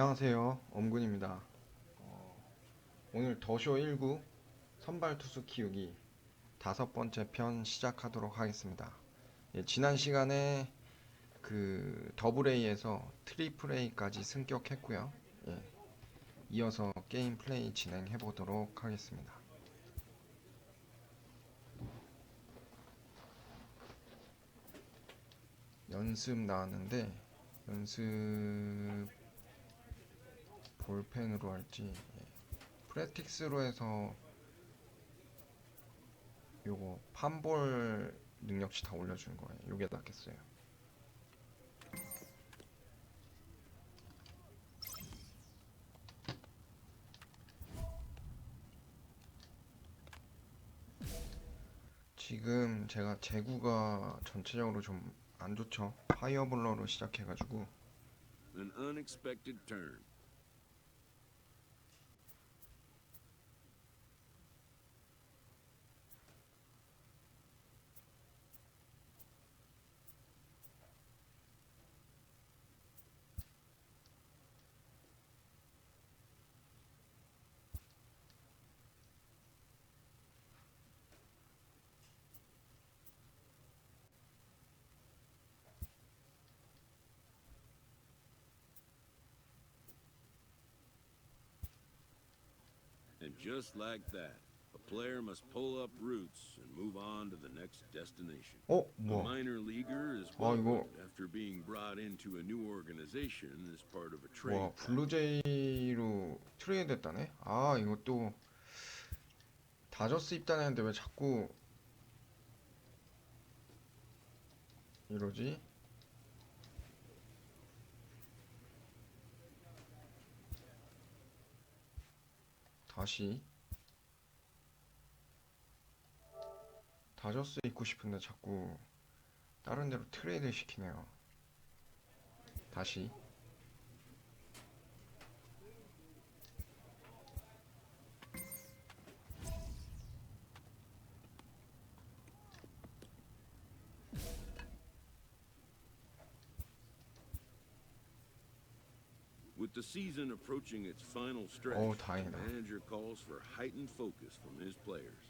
안녕하세요. 엄군입니다. 오늘 더쇼 1구 선발투수 키우기 5번째 편 시작하도록 하겠습니다. 지난 시간에 그 더블 A에서 트리플 A까지 승격했고요. 이어서 게임 플레이 진행해 보도록 하겠습니다. 연습 나왔는데 연습 볼펜으로 할지 프랙틱스로 해서 요거 판볼 능력치 다 올려주는 거예요. 요게 낫겠어요. 지금 제가 제구가 전체적으로 좀 안 좋죠. 파이어블러로 시작해가지고 An unexpected turn. And just like that, a player must pull up roots and move on to the next destination. A 뭐야? minor leaguer is 이거 welcomed after being brought into a new organization as part of a trade. 와, 블루제이로 트레이드 됐다네? 이것도 다저스 입단했는데 왜 자꾸 이러지? 다시 다저스 입고 싶은데 자꾸 다른 데로 트레이드 시키네요. 다시 With the season approaching its final stretch, the 다행이다. manager calls for heightened focus from his players.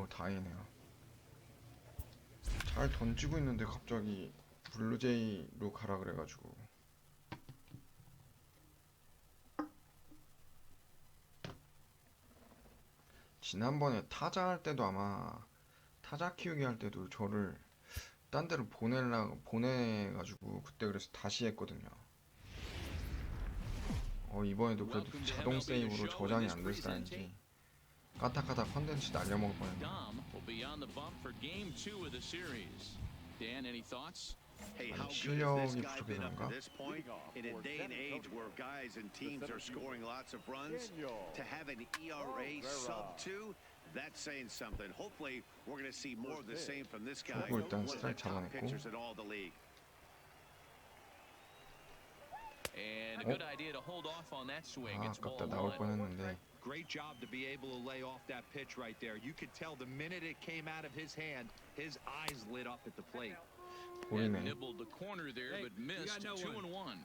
다행이네요. 잘 던지고 있는데 갑자기 블루제이로 가라 그래가지고 지난번에 타자 할 때도 아마 타자 키우기 할 때도 저를 딴 데로 보내가지고 그때 그래서 다시 했거든요. 이번에도 그래도 자동 세이브로 저장이 안 돼서 다행이지 까딱까딱 컨텐츠 날려먹을 뻔했네. 아니, 실력이 부족해서 그런가? In a day and age where guys and teams are scoring lots of runs, to have an ERA sub 2, that's saying something. Hopefully, we're going to see more of the same from this guy. 초구 일단 One of the 스트라이크 top 잡아냈고 pitchers in all the league. And a good idea to hold off on that swing. It's ball 아깝다. 나올 one. 뻔했는데 Great job to be able to lay off that pitch right there. You could tell the minute it came out of his hand, his eyes lit up at the plate. And 보이네. nibbled the corner there, but missed 2-1.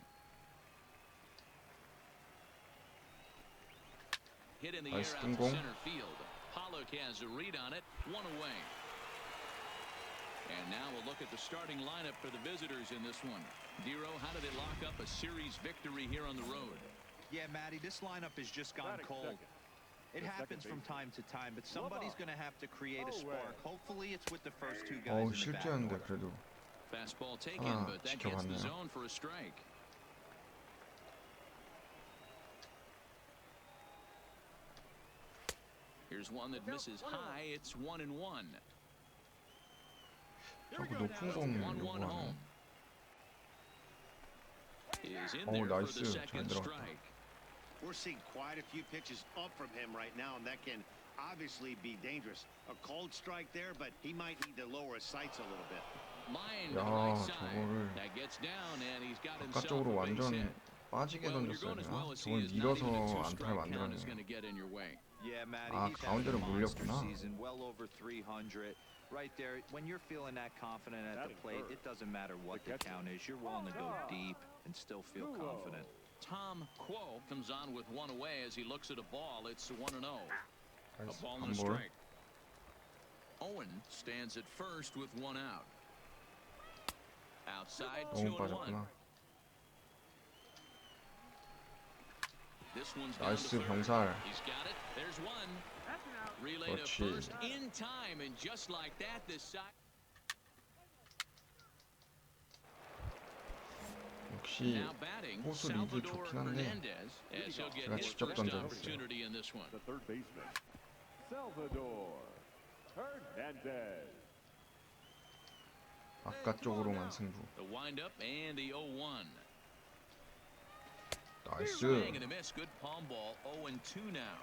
Hit in the air 나이스 out to 뜬공. center field. Pollock has a read on it. 1 away. And now we'll look at the starting lineup for the visitors in this one. Dero, how do they lock up a series victory here on the road? Yeah, Matty, this lineup has just gone cold. It happens from time to time, but somebody's going to have to create a spark. Hopefully, it's with the first two guys in the back 실제였는데 order. 그래도 Fastball taken, but that gets the 지켜봤네요. zone for a strike. Here's one that misses high. It's 1-1. 자꾸 높은 공 1-1 요구하네. home. Is in there for 나이스. the 잘 second 들어갔다. strike. We're seeing quite a few pitches up from him right now, and that can obviously be dangerous. A cold strike there, but he might need to lower his sights a little bit. Line to the 야, right side. 저거를 That gets down and he's got himself 바깥쪽으로 a base hit. 완전 빠지게 Well, when you're going as 던졌어야 well 되나? as he 저걸 is, not even a 밀어서 안타를 two-strike count is 만들어내요. going to get in your way. Yeah, Matty, 아, he's having a 가운데로 monster 물렸구나. season, well over 300. Right there, when you're feeling that confident at the plate, it doesn't matter what the count is. You're willing to go deep and still feel confident. Tom Quo comes on with one away as he looks at a ball. It's 1-0. A ball and a 한 볼. strike. Owen stands at first with one out. Outside, 너무 2-1. 빠졌구나. This one's down to 나이스 third. 병살. He's got it. There's one. Relay to 그렇지. first in time, and just like that, this side. 역시 Now batting, 포수 리드 Salvador 좋긴 한데 Hernandez, as he'll get 제가 his 직접 first 던져봤어요. opportunity in this one. The third baseman, Salvador Hernandez. 바깥쪽으로만 승부. The windup and the 0-1. 나이스. Swing and a miss. Good palm ball. 0-2 now.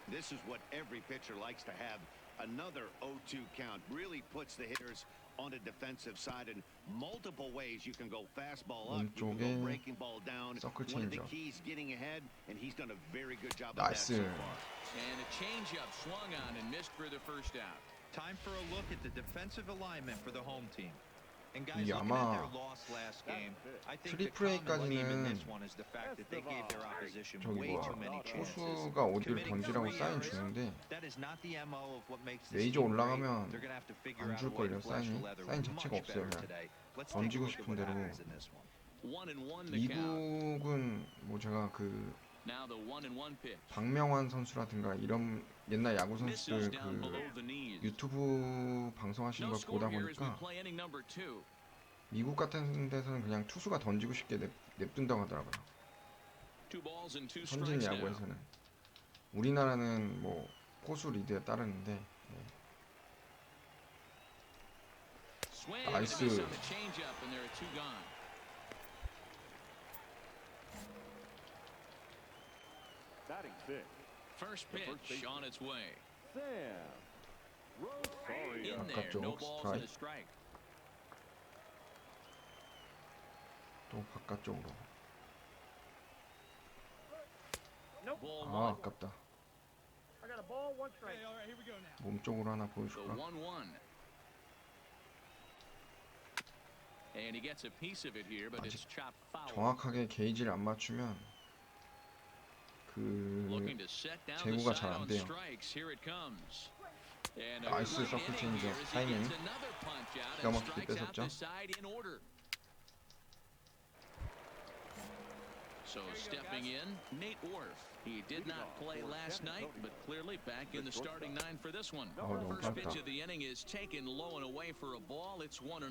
This is what every pitcher likes to have. Another 0-2 count really puts the hitters on the defensive side in multiple ways. You can go fastball up, you can go 왼쪽에 breaking ball down. 서클 One of the 체인지업. keys getting ahead, and he's done a very good job of that 나이스. so far. And a changeup swung on and missed for the first out. Time for a look at the defensive alignment for the home team. And guys, 이게 looking at 아마 their loss last game, I think the 트리플 common theme in A까지는 this one is the fact that they gave their opposition 저기 way too many 뭐야 chances. 포수가 어디를 던지라고 사인 주는데 That is not the MO of what makes this 메이저 team great. 올라가면 They're gonna have to figure 안 out a way to 줄걸요, flesh the 사인이. leather 사인 much 자체가 없어요, better 그냥. today. Let's take a 던지고 look at 싶은 what 대로. happens in this one. 1-1 the count. 미국은 뭐 제가 그 Now the 1-1 pitch. 박명환 선수라든가 이런 옛날 야구 Misses 선수들 down 그 below the knees. 유튜브 방송하시는 No 걸 score 보다 here as we 보니까 play inning number 2. 미국 같은 데서는 그냥 투수가 던지고 싶게 냅둔다고 하더라고요. 2 balls and 2 선진 strikes now. 야구에서는. 우리나라는 뭐 포수 리드에 따르는데 네. Swing and a 나이스. miss on the changeup, and there are 2 gone. Batting sixth, First The first pitch baseman. on its way. Sam Rosario. In there, no 바깥쪽 balls and a 스트라이크. strike. 또 바깥쪽으로. Ball 아 1. 아깝다. I got a ball, one strike. 몸쪽으로 하나 The 보여줄까? 1-1. And he gets a piece of it here, but it's chopped foul. 정확하게 게이지를 안 맞추면 Looking 그 to set down the 제구가 side 잘 안 on 돼요. strikes. Here it comes. And a 나이스 great 서클 inning here 체인지업 as he 타이밍. gets another punch out 기가 and 막히게 strikes out 뺏었죠. the side in order. So stepping in, Nate Orf. He did not play last night, but clearly back in the starting 9 for this one. 너무 First pitch 짧다. of the inning is taken low and away for a ball. It's 1-0.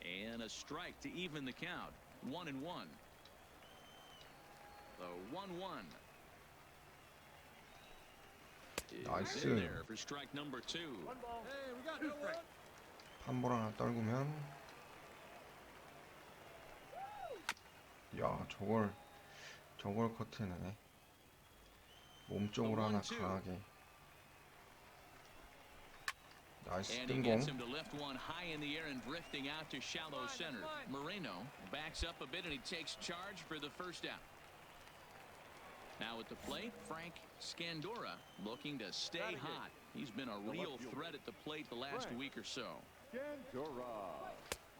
And a strike to even the count. 1-1. The 1-1. Is 나이스. in there for strike number 2. One ball, two strikes. 한볼 하나 떨구면 야 저걸 커트해내네. 몸쪽으로 하나 강하게. 나이스 And he gets 뜬공. him to lift one high in the air and drifting out to shallow center. Moreno backs up a bit and he takes charge for the first out. Now at the plate, Frank Scandora looking to stay hot. He's been a real threat at the plate the last week or so. Scandora.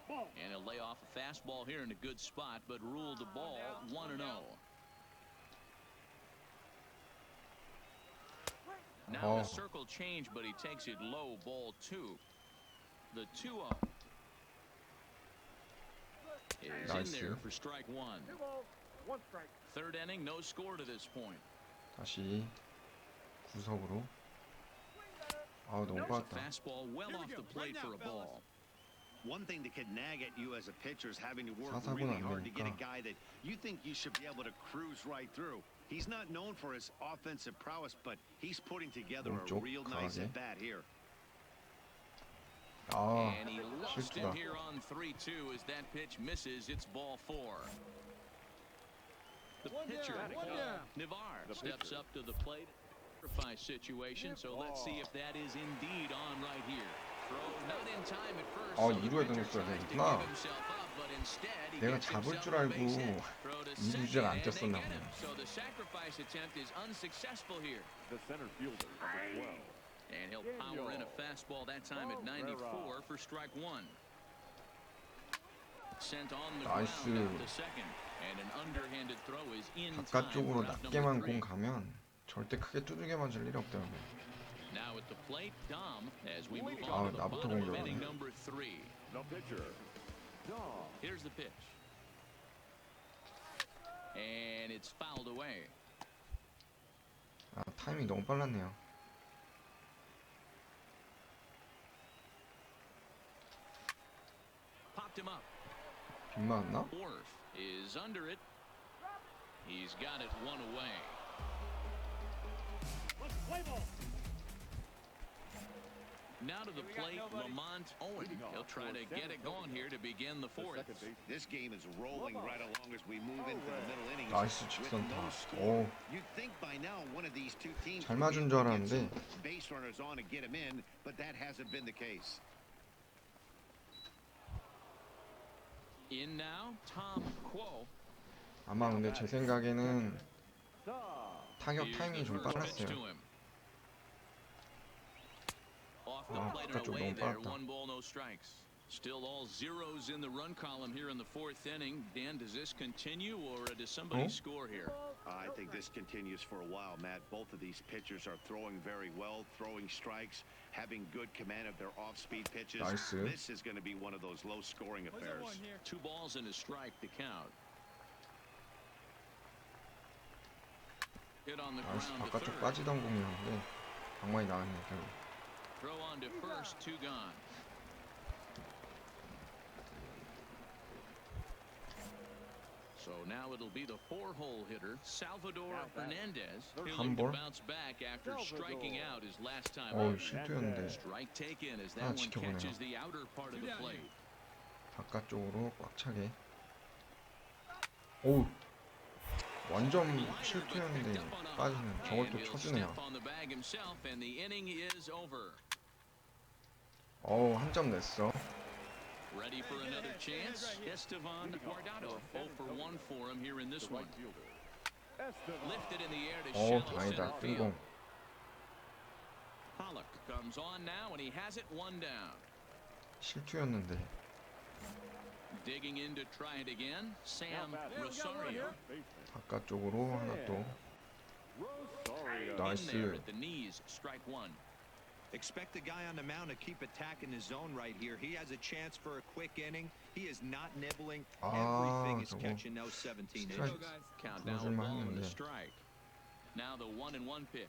And he'll lay off a fastball here in a good spot, but ruled the ball 1-0. Now the circle change, but he takes it low, ball 2. The 2-0 is in Nice. there for strike 1. Two balls, one strike. Third inning, no score to this point. 다시 구석으로. 아 너무 There's a 빠졌다. fastball well off the plate for a ball. One thing that could nag at you as a pitcher is having to work 사사구는 really 안 hard to get a 되니까. guy that you think you should be able to cruise right through. He's not known for his offensive prowess, but he's putting together a 몸쪽 real nice 강하게. at bat here. 아 And he lost 실수다. it here on 3-2 as that pitch misses. It's ball 4. The pitcher, Navar, steps up to the plate. sacrifice situation, so let's see if that is indeed on right here. Throw not in time at first. 아, so the 2루에 pitcher 던졌어야 tries to 되는구나. give himself up, but instead he 내가 gets 잡을 himself 줄 a 알고 base hit. Throw to 2루 second, 주자를 안 and they 뛰었었나 get 보네. him. So the sacrifice attempt is unsuccessful here. The center fielder, number 12. And he'll power in a fastball that time at 94 for strike one. Sent on the ground 나이스. out to second. And an underhanded throw is in time 바깥쪽으로 for out number 낮게만 three. 공 가면 절대 크게 두들겨 맞을 일이 없더라고요. Now at the plate, Dom, as we move 아, on to the 나부터 bottom of 공격하네. inning number 3. The pitcher, Dom. Here's the pitch. And it's fouled away. 아, 타이밍 너무 빨랐네요. Popped him up. 빗 맞았나? Orf is under it. He's got it one away. Now to the plate, Lamont Owen. He'll try to get it going here to begin the fourth. Second base. This game is rolling right along as we move into the middle innings. 나이스 with 직선타. no score. 오, You'd think by now one of these two teams 잘 would be 맞은 able 줄 to get some 알았는데 base runners on and get him in, but that hasn't been the case. In now, Tom Quo. 아마 근데 제 생각에는 Dom. 타격 Here's 타이밍이 the 좀 first pitch to 빨랐어요. him. Off the 아, plate and 바깥쪽 away 너무 there. 빨랐다. 1 ball, no strikes. Still all zeros in the run column here in the fourth inning. Dan, does this continue or does somebody score here? I think this continues for a while, Matt. Both of these pitchers are throwing very well, throwing strikes, having good command of their off-speed pitches. 나이스. This is going to be one of those low-scoring affairs. 2 balls and a strike to count. Hit on the 나이스. ground to 바깥쪽 third. 빠지던 공이었는데 방망이 나왔네 결국. Throw on to first, 2 gone. So now it'll be the 4-hole hitter, Salvador Hernandez. He'll look to 볼. bounce back after striking out his last time 어우, out. 실투였는데 Strike taken as 하나 that one 지켜보네요. catches the outer part of the plate. 바깥쪽으로 꽉 차게. 오우, 완전 실투였는데 빠지는 저걸 또 And he'll 쳐주네요. step on the bag himself, and the inning is over. 어우, 한 점 냈어. Ready for another chance? Estevan Guardado, 0 for 1 for him here in this one. Right fielder, Estevan. Lifted in the air to 어, shallow 다행이다. center field. 뜬공. Pollock comes on now, and he has it 1 down. 실투였는데. Digging in to try it again, Sam Now batting. Rosario. Baseman, 바깥쪽으로 하나 또. Rosario. In 나이스. there at the knees, strike 1. Expect the guy on the mound to keep attacking his zone right here. He has a chance for a quick inning. He is not nibbling. Everything is 저거 catching those 17 스트라이크 inches. Count now, a 들어줄만 ball and a 했는데. strike. Now the 1-1 pitch.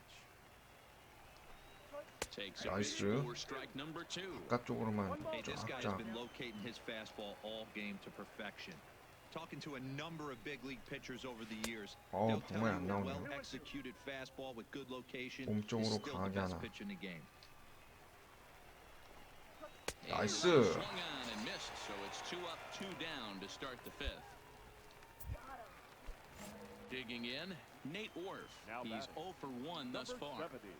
Takes a 나이스. pitch for strike number 2. 바깥쪽으로만 Hey, 좀 this guy's 앞자. been locating his fastball all game to perfection. Talking to a number of big league pitchers over the years, they'll tell 방망이 안 you a 나오네요. well-executed fastball with good location 몸 is 쪽으로 still the 강하게 best 하나. pitch in the game. 나이스. Swung on and missed, so it's 2 up, 2 down to start the 5th. Digging in, Nate Orf. Now He's batting. 0 for 1 thus Number far. 70.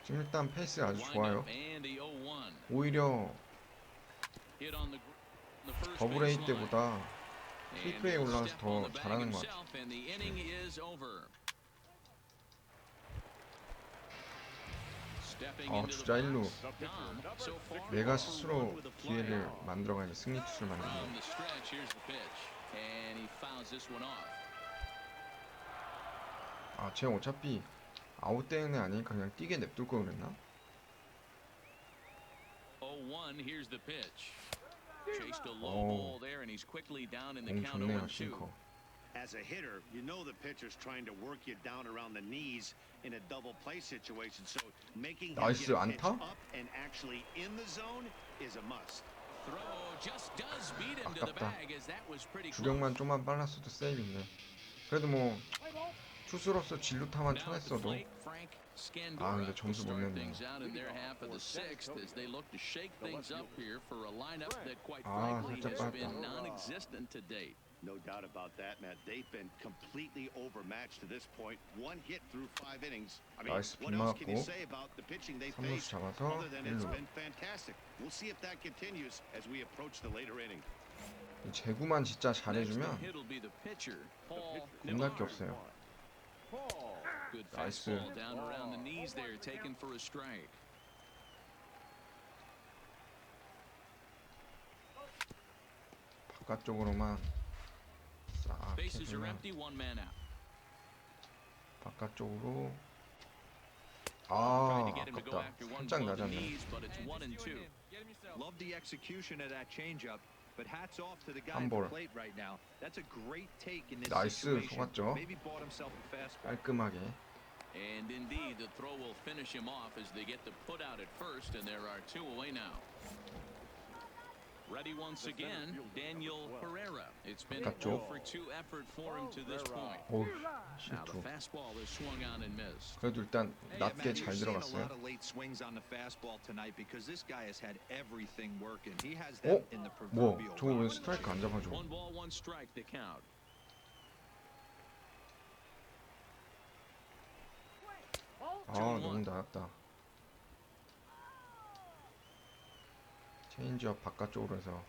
지금 일단 페이스 아주 좋아요. Windup and the 0-1. 오히려 Hit on the first 더블 A baseline. 때보다 And 트리플 A에 he'll 올라가서 step on 더 the bag 잘하는 것 같아. himself, and the inning is over. Stepping into the 진짜 일루. box, Dom, so far, 내가 0 for 스스로 1 with a fly. 기회를 만들어가지고 승리 투수를 From 만드는. the stretch, here's the pitch, and he fouls this one off. 아, 쟤 어차피 아웃 때문에 아니니까 그냥 뛰게 냅둘 걸 그랬나? 0-1, here's the pitch. Chased a low Oh. ball there, and he's quickly down in the 공 count 좋네요, 0-2. 싱커. As a hitter, you know the pitcher's trying to work you down around the knees in a double play situation. So making him 나이스, get a pitch 안타? up and actually in the zone is a must. Throw just does beat him to the 아깝다. bag, as that was pretty close. 주력만 좀만 빨랐어도 세이브인데. 그래도 뭐 투수로서 진루타만 Now at the 쳐냈어도 plate, Frank Scandura 아, 근데 will 점수 못 start 냈네요. things out in their half of the 6th as they look to shake things up here for a lineup that quite 아, frankly 살짝 has 빠졌다. been non-existent to date. No doubt about that, Matt. They've been completely overmatched to this point. One hit through 5 innings. I mean, 나이스, what else can you 빗맞고 say about the pitching they 3루수 faced 잡아서 other than it's 1루. been fantastic? We'll see if that continues as we approach the later inning. 이 제구만 진짜 Next to 잘해주면 hit will be the pitcher, Paul 겁날 게 Navarro. 없어요. Good 나이스. fastball down around the knees there, taken for a strike. 바깥쪽으로만 싹 Bases are 해주면 empty, one man out. 바깥쪽으로 Trying to get him to go 아깝다. after one 살짝 above the 낮았네. knees, but it's 1-2. Love the execution of that changeup, but hats off to the guy 한 at the 볼. plate right now. That's a great take in this 나이스, situation. 속았죠? Maybe bought himself a fastball. 깔끔하게. And indeed, the throw will finish him off as they get the put out at first, and there are 2 away now. Ready once again, Daniel Herrera. It's been a 바깥쪽. 0-for-2 effort for him to this point. 어우, Now the 실투. fastball is swung on and missed. 그래도 일단 Yeah, 낮게 Matt, 잘 you're seeing a 들어갔어요. lot of late swings on the fastball tonight because this guy has had everything working. He has them in the 뭐 proverbial 저거 왜 round. 스트라이크 안 잡아줘? 1-1 strike, the count. 너무 낮았다. 체인지업 바깥쪽으로 해서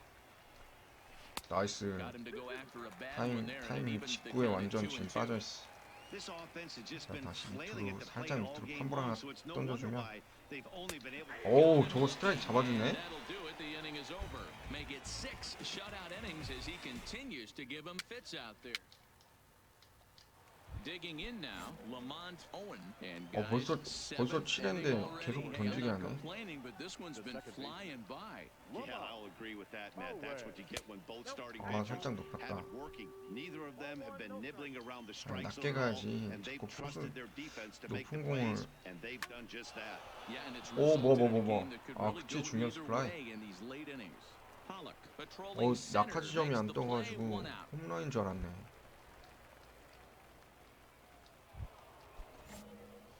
나이스. Got him to go after a bad one there, and it 타이밍 evens the 직구에 count at 완전 2-2. 지금 빠져있어. This offense has just 자, been 다시 flailing at 밑으로 the 살짝 plate all 밑으로 game 판볼 long, 하나 so it's no wonder 던져주면 why they've only been able to 오 저거 스트라이크 잡아주네. That'll do it. The inning is over. Make it 6 shutout innings as he continues to give them fits out there. Digging in now, Lamont Owen and guys. 벌써 7th 7회인데 inning already. 계속 Hey, 던지게 I'm not 하네. complaining, but this one's been flying by. Yeah, I'll agree with that, Matt. That's what you get when both starting 아, pitchers 살짝 높았다. have it working. Neither of them have been nibbling around the strike 낮게 zone at all, 가야지. and they've 자꾸 trusted 포수 their defense to make the 높은 plays, 공을 and they've done just that. Yeah, and it's 오, 뭐, resulted in a 뭐. game that could 아, really 그치, go 중요한 either 플라이. way in these late innings. Pollock patrolling center, 낙하 지점이 makes 안 the play, 떠가지고 one out. 홈런인 줄 알았네.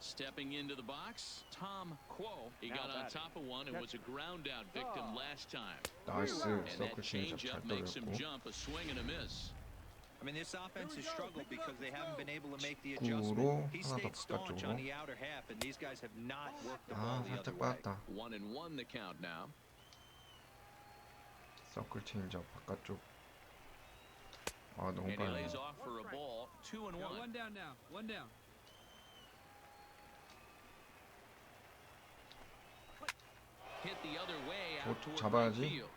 Stepping into the box, Tom Quo. He got on top of one and was a ground out victim last time. 나이스. And that 서클 체인지업 잘 changeup makes him 떨어졌고. jump, a swing and a miss. I mean, this offense has struggled because they haven't been able to make the 직구로 adjustment. He 하나 더 stayed staunch 바깥쪽으로. on the outer half, and these guys have not worked the 아 ball the 살짝 other way. 빠졌다. 1-1 the count now. 서클 체인지업 바깥쪽. 아 너무 And he lays 빠르네. off for a ball. 2-1. One down now. One down. Hit the other way 곧 out toward right 잡아야지. field.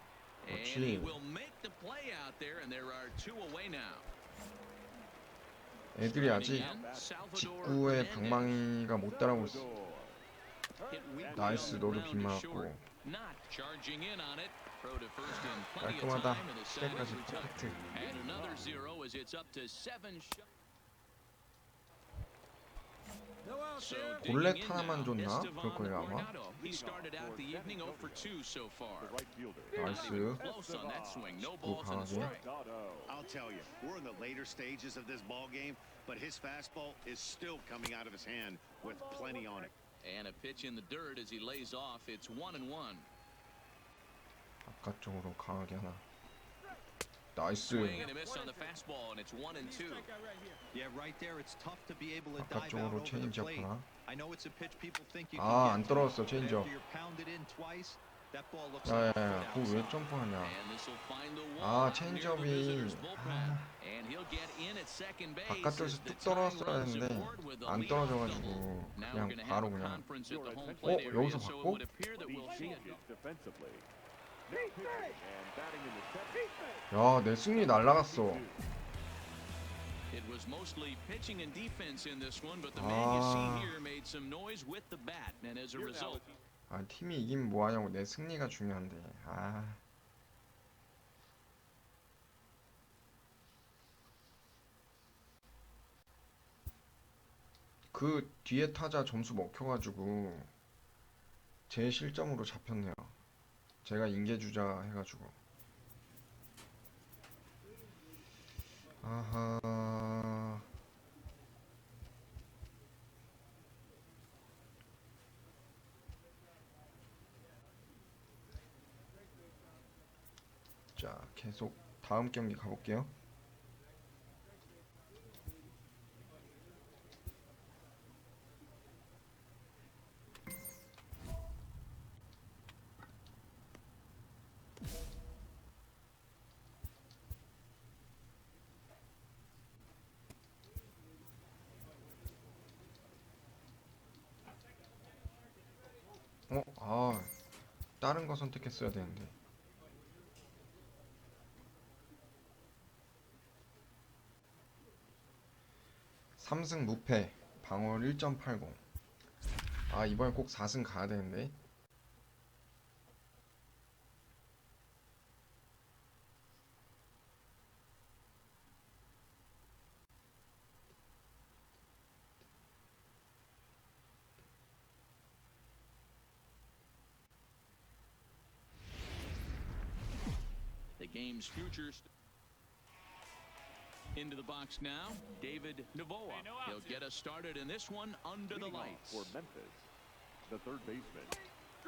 And he 그렇지. will make the play out there, and there are 2 away now. 애들이 아직 직구의 방망이가 못 따라오고 있어. 나이스, 너도 빗 맞았고. Not charging in on it. Throw to first in plenty of 깔끔하다. time, and the side 시대까지 is retired. 퍼펙트. And another 0 as it's up to 7 shots. So 볼넷 digging in 하나만 now, 줬나? Estevan 그럴 거예요, 아마. Coronado. He started out the evening 0 for 2 so far. 나이스. Close on that swing. No 직구 balls and a 강하게. strike. I'll tell you, we're in the later stages of this ball game, but his fastball is still coming out of his hand with plenty on it. And a pitch in the dirt as he lays off. It's 1-1. 바깥쪽으로 강하게 하나. 나이스. Swing and a miss on the fastball, and it's 1-2. Yeah, right there, it's tough to be able to dive out 바깥쪽으로 over the 체인지업 plate. 하나. I know it's a pitch people think you 아, can 안 get to, 떨어졌어, but 체인지업. after you're pounded in twice, that ball looks like a foot 야야야, 그거 왜 outside. 점프하냐? And this will find the wall 아, out near the 체인지업이 visitor's bullpen. And he'll get in at second base 바깥쪽에서 as the 뚝 time 떨어졌어야 runs 했는데 aboard with a 안 leadoff 떨어져가지고 double. Now we're 그냥 gonna have 바로 a 그냥. conference at the home plate area, 여기서 so it 받고? would appear that we'll see it. Defensively. Now pitching and batting in the seventh. 야, 내 승리 날라갔어. It was mostly pitching and defense in this one, but the man you 아. see here made some noise with the bat, and as a result, 아, 팀이 이기면 뭐하냐고. 내 승리가 중요한데. 아. 그 뒤에 타자 점수 먹혀가지고 제 실점으로 잡혔네요. 제가 인계주자 해가지고. 아하. 자, 계속 다음 경기 가볼게요. 다른 거 선택했어야 되는데. 삼승 무패, 방어율 1.80. 이번엔 꼭 4승 가야 되는데. The game's future into the box now. David Navoa. He'll get us started in this one under the lights. For Memphis, the third baseman.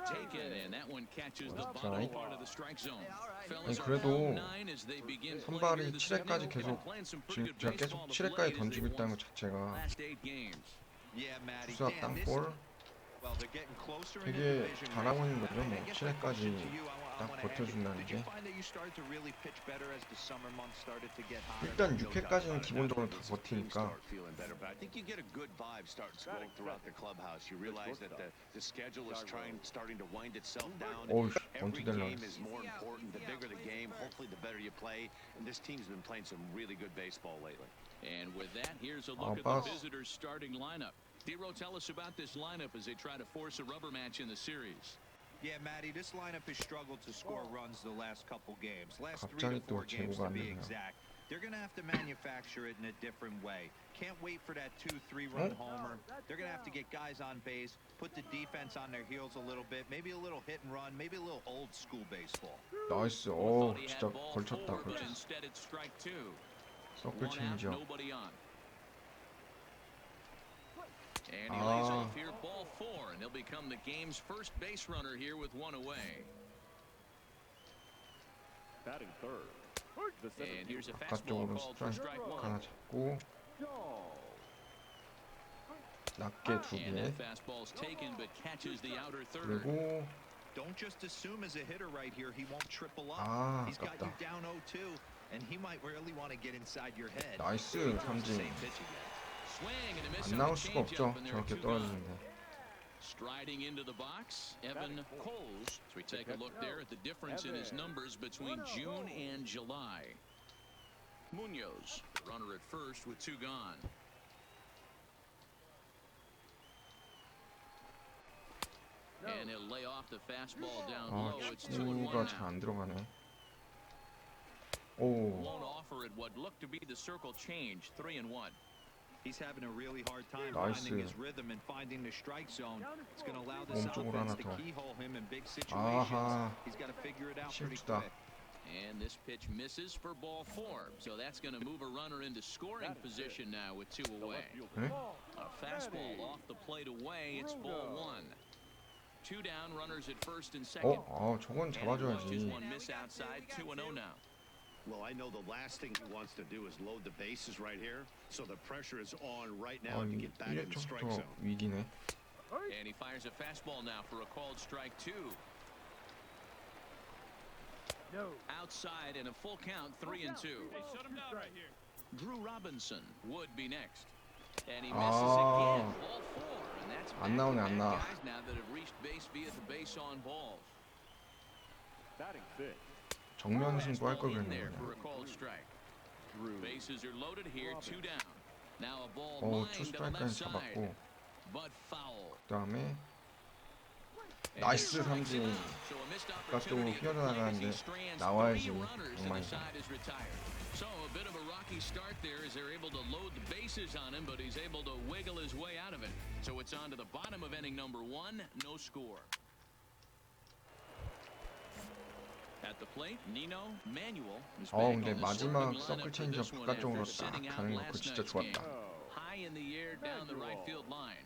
Taken, and that one catches the That's bottom right. part of the strike zone. 아니, Fellas are 그래도 down 9 as they begin playing 선발이 here this 7회까지 evening. 계속 Playing some pretty 지금 good 제가 baseball 계속 to 7회까지 play as they 던지고 있다는 것 won 자체가 last 8 games. Yeah, Matty. 투수가 Dan, this, 땅볼 well, they're getting closer in the 되게 division 잘하고 race. 있는 거죠. 뭐 I guess my 7회까지 question to you, I 딱 wanna ask you, 버텨준다는 did you 게. find that you started to really pitch better as the summer months started to get hotter? 일단 6회까지는 기본적으로 다 버티니까. Start feeling better, but I think you get a good vibe starting to go throughout the clubhouse. You realize that the schedule is starting to wind itself down. 어우, Every 원투 game 델라. is more important. The bigger the game, hopefully the better you play. And this team's been playing some really good baseball lately. And with that, here's a look at pass. the visitors' starting lineup. Dero, tell us about this lineup as they try to force a rubber match in the series. Yeah, Matty, this lineup has struggled to score runs the last couple games. Last 3 갑자기 to 4 또 games 제보가 to 안 be 되네요. exact. They're going to have to manufacture it in a different way. Can't wait for that 2-3 run homer. They're going to have to get guys on base, put the defense on their heels a little bit, maybe a little hit and run, maybe a little old school baseball. 나이스. Thought he had 진짜 ball 걸쳤다. 4, but 걸쳤어. instead it's strike 2. 서클 1 out, 체인지업. nobody on. And he lays off here, ball 4, and he'll become the game's first base runner here with 1 away. Batting third. The center And here's a fastball 바깥쪽으로 called for strike 스트라이크 1. 하나 잡고 낮게 두 And 개. that fastball's taken, but catches the outer third. 그리고 Don't just assume as a hitter right here he won't triple up. He's got 아깝다. you down 0-2, and he might really want to get inside your head. 나이스 삼진. Same pitch again. Swing and a miss 안 on 나올 the 수가 없죠. changeup, and there are 저렇게 2 gone. 떨어지는데. Striding into the box, Evan Coles. So we take a look there at the difference in his numbers between June and July. Munoz, runner at first with 2 gone. And he'll lay off the fastball down low. It's 2-1 축구가 now. 잘 안 들어가네. 오, Won't offer it what looked to be the circle change. 3-1. He's having a really hard time 나이스. finding his rhythm and finding the strike zone. It's going to allow this 몸쪽으로 offense 하나 to 더. keyhole him in big situations. 아하. He's got to figure it out pretty 실수다. quick. And this pitch misses for ball 4. So that's going to move a runner into scoring position now with 2 away. 네? A fastball off the plate away. It's ball 1. 2 down, runners at first and second. 저건 And he watched his 잡아줘야지. 1 miss outside. 2-0 now. Well, I know the last thing he wants to do is load the bases right here, so the pressure is on right now to get back in the strike 1회초부터 zone. 위기네. And he fires a fastball now for a called strike 2. No. Outside and a full count, 3-2. Shut him down right here. Drew Robinson would be next. And he misses 아. again. Ball 4. And that's 안 나오네, 안 back-to-back 나와. guys now that have reached base via the base on balls. batting fifth. 정면 승부 할 걸 Fastball in 그랬네. there for 그냥. a called strike. Drew. Bases are loaded here, 2 down. Now a ball 투 lined to the left 스트라이크까지 side, 잡았고 but foul. 그다음에 And 나이스 he strikes 삼진. him out. So a missed 바깥쪽으로 opportunity at the plate as he 휘어나가는데 strands 나와야지 3 runners and the 엉망이다. side is retired. So a bit of a rocky start there as they're able to load the bases on him, but he's able to wiggle his way out of it. So it's on to the bottom of inning number 1, no score. At the plate, Nino Manuel is back 근데 on the 마지막 starting 서클 lineup for 체인지업 this one 바깥쪽으로 after 딱 sitting out 가는 거 그거 last 진짜 night's 좋았다. game. High in the air down the right field line.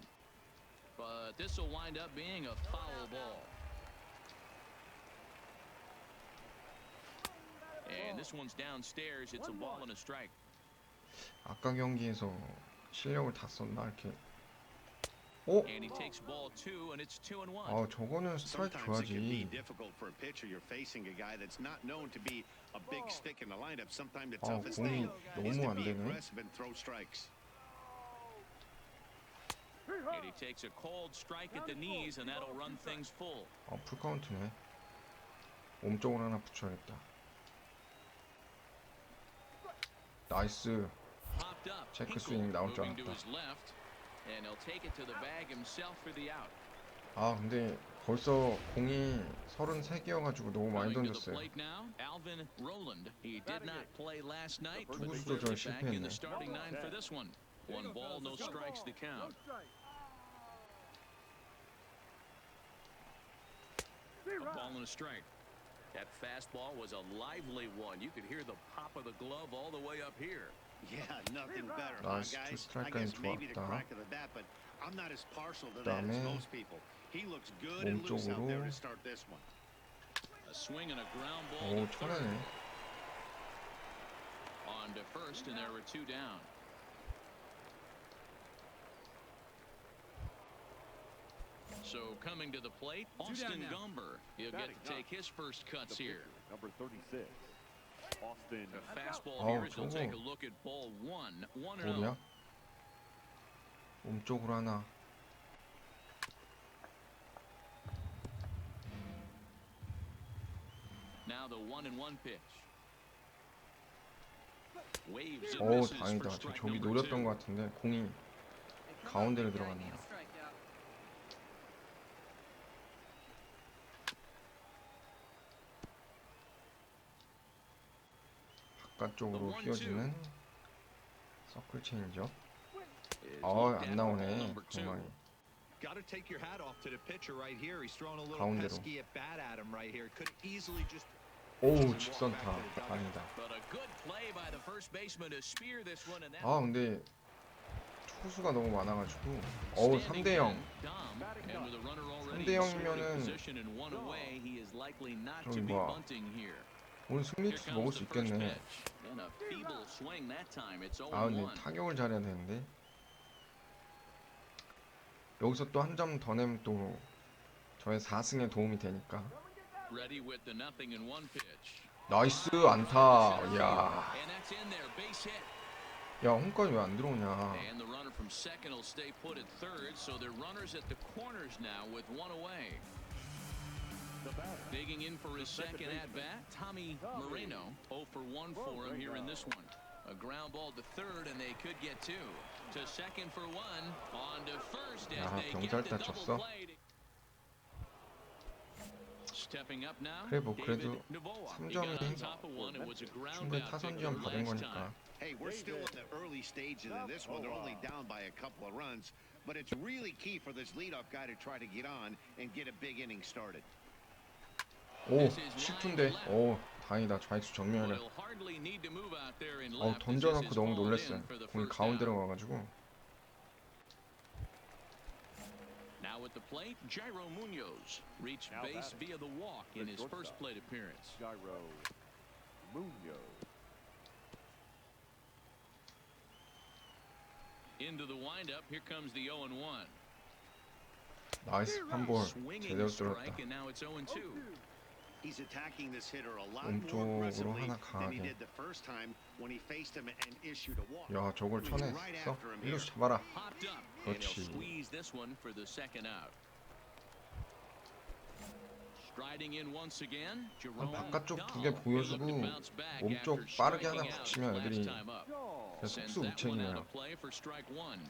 But this will wind up being a foul ball. And this one's downstairs. It's a ball and a strike. 아까 경기에서 실력을 다 썼나 이렇게. And he takes ball 2, and it's 2-1. 저거는 스트라이크 Sometimes it can be 줘야지. difficult for a pitcher. You're facing a guy that's not known to be a big stick in the lineup. Sometimes the 아, toughest 공이 thing is 너무 to 안 be 되네. aggressive and throw strikes. And he takes a cold strike at the knees, and that'll run things full. 풀카운트네. 몸쪽으로 하나 붙여야겠다. 나이스. Popped up. 체크 Hinkle 스윙 나올 줄 moving to 알았다. his left, and he'll take it to the bag himself for the out. 아 근데 벌써 공이 33개여가지고 너무 많이 Coming to the 던졌어요. plate now, Alvin Roland. He did not play last night, but 투구 he's 조절 back in 실패했네. the starting nine for this one. One ball, no strikes to count. A ball and a strike. That fastball was a lively one. You could hear the pop of the glove all the way up here. Yeah, nothing better, Nice. huh, Two guys? strike I guess and maybe the 들어왔다. crack of the bat, but I'm not as partial to that as 그다음에 most people. He looks good and loose out there to start this one. A swing and a ground ball 오 to third. 천하네. On to first, and there were two down. So coming to the plate, Austin Gumber. He'll get to take his first cuts here. Number 36, Austin. A fastball Oh, here as he'll 저거. take a look at ball one. 1-0. 볼이야? 몸쪽으로 하나. Now the 1-1 pitch. Waves and 오 misses for 다행이다. strike 저기 number 노렸던 two. 것 같은데 공이 가운데로 들어갔네요. 바깥쪽으로 휘어지는 서클 체인지업. 안 나오네. 정말. Got to take your hat off to the pitcher right here. He's throwing a little 가운데로. pesky at bat at him right here. Could easily just 오 직선타. 다행이다. But a good play by the first baseman to spear this one, and that 아 근데 투수가 너무 많아가지고. 어우 3대 0. 3대 0이면은 저기 뭐야. 오늘 승리투수 먹을 수 있겠네. 아 근데 타격을 잘해야 되는데. 여기서 또 한 점 더 내면 또 저의 4승에 도움이 되니까. 나이스 안타. 이야. 야 홈까지 왜 안 들어오냐. And the runner from second will stay put at third, so they're runners at the corners now with one away. Digging in for his second at-bat, Tommy Moreno. 0 for 1 for him here in this one. A ground ball to third, and they could get two. To second for one, on to first as 야, they get 병살 the 다쳤어? double play. Stepping up now, 그래 뭐 David 그래도 Novoa. He got 3점이 on top of one. It was a ground 충분히 out 타선 victory 지원 받은 last 거니까. time. Hey, we're still in the early stages of this one. They're only down by a couple of runs, but it's really key for this leadoff guy to try to get on and get a big inning started. 오 실투인데. 오 다행이다. 좌익수 정면에. 던져놓고 너무 놀랬어요. 공이 가운데로 가가지고. Now at the plate, Jairo Munoz reached Now base batting. via the walk in his first plate appearance. Jairo Munoz. Into the windup, here comes the 0-1. 나이스 판볼. Swinging 제대로 strike, 뚫었다. and now it's 0-2. He's attacking this hitter a lot 몸쪽으로 more aggressively 하나 than he 강하게. did the first time when he faced him and issued a walk. 야 저걸 He's 쳐냈어. right after him here. 이루수 잡아라. Popped up, and he'll 그렇지. squeeze this one for the second out. Striding in once again, Jerome 바깥쪽 Dahl. 두 개 He 보여주고 looked to bounce back 몸쪽 after 빠르게 하나 striking out 붙이면 last 애들이 time up. 그냥 Sends 속수 that one out 무책임해요. of play for strike one.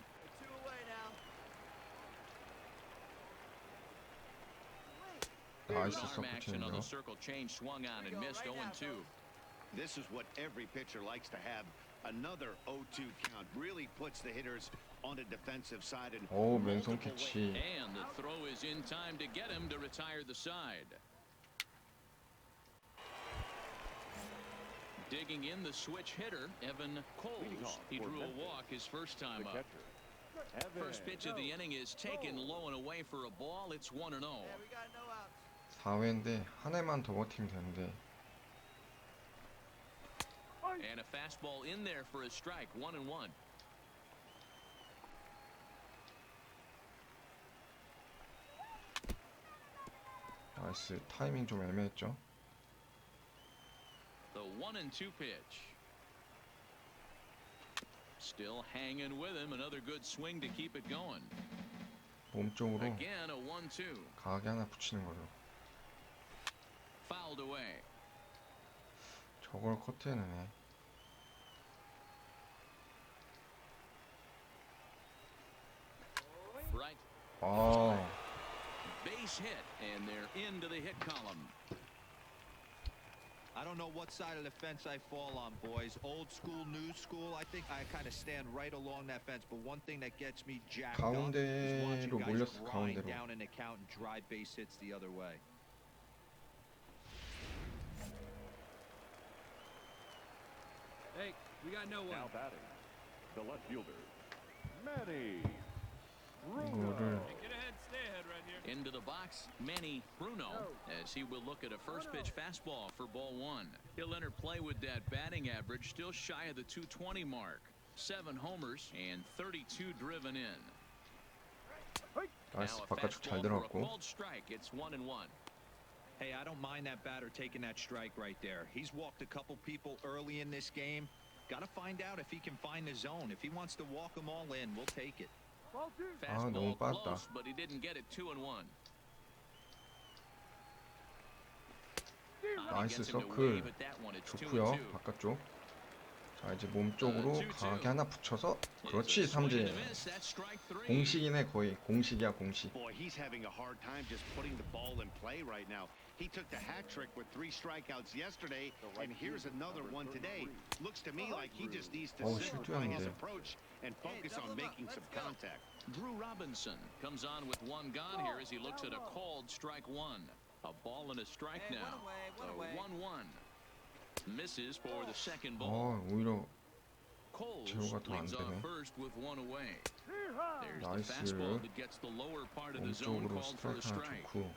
나이스 Arm 서클 action on the 체인지업. circle change, swung on and missed 0-2. This is what every pitcher likes to have. Another 0-2 count really puts the hitters on the defensive side. And 오 맨손 multiple 캐치. And the throw is in time to get him to retire the side. Digging in the switch hitter, Evan Coles. He drew a walk his first time The up. catcher. First pitch of the inning is taken low and away for a ball. It's 1-0. 4회인데 한 해만 더 버티면 되는데. And a fastball in there for a strike. 1-1. 나이스 타이밍 좀 애매했죠. The 1-2 pitch. Still hanging with him. Another good swing to keep it going. 몸쪽으로 Again, a 1-2. 강하게 하나 붙이는 거죠. Fouled away. 저걸 커트해내네. Right. 아, Base hit, and they're into the hit column. I don't know what side of the fence I fall on, boys. Old school, new school. I think I kind of stand right along that fence. But one thing that gets me jacked up is watching 가운데로 guys 몰렸어. grind 가운데로. down an account and drive base hits the other way. Hey, we got no one. Now batting, the left fielder, Manny 이거를 Hey, get ahead, stay ahead right here. Into the box, Manny Bruno, as he will look at a first pitch fastball for ball one. He'll enter play with that batting average still shy of the 220 mark. 7 homers and 32 driven in. 나이스. Now a 바깥쪽 잘 fastball for a 들어갔고. called strike. It's 1-1. Hey, I don't mind that batter taking that strike right there. He's walked a couple people early in this game. Got to find out if he can find the zone. If he wants to walk them all in, we'll take it. 너무 Fastball 빠르다. close, but he didn't get it. 2-1. 나이스 서클 좋고요. 바깥쪽. 자, 이제 몸쪽으로 강하게 하나 붙여서 그렇지. 삼진. 공식이네. 거의 공식이야. 공식. Boy, he's having a hard time just putting the ball in play right now. He took the hat trick with 3 strikeouts yesterday, and here's another one today. Looks to me like he just needs to simplify his approach and focus on making some contact. Drew Robinson comes on with one gone here as he looks at a called strike one. A ball and a strike now. The 1-1. Misses for the second ball. 오히려 Coles 제호가 더 안 leads off 되네. first with one away. There's the 나이스. fastball that gets the lower part of the zone 몸쪽으로 called for a 스트라이크 하나 strike. 좋고.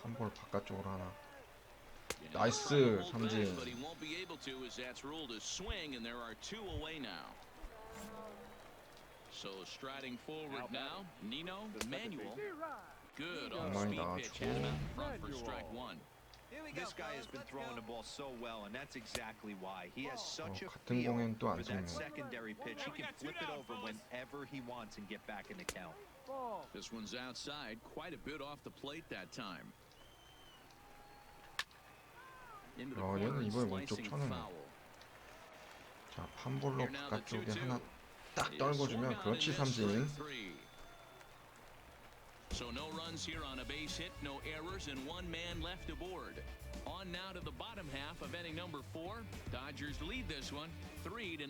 한 볼 바깥쪽으로 하나. And 나이스, he'll try to hold 삼진. back, but he won't be able to as that's ruled a swing, and there are 2 away now. So striding forward now, Nino Manuel. Good on 많이 speed pitch, 나와주고. had him out in front for strike one. This guy has been throwing the ball so well, and that's exactly why. He has such a 같은 feel 공엔 또 안 for that 쏘네. secondary pitch. He can flip it over whenever he wants and get back in the count. This one's outside, quite a bit off the plate that time. Into the corner, 얘는 이번에 몸쪽 slicing 쳐내네. foul. 자, 판볼로 Here now the 바깥쪽에 2-2. 하나 딱 He 떨궈주면 swung on 그렇지. and missed for 삼진. 3. So no runs here on a base hit, no errors, and 1 man left aboard. On now to the bottom half of inning number 4. Dodgers lead this one 3-0.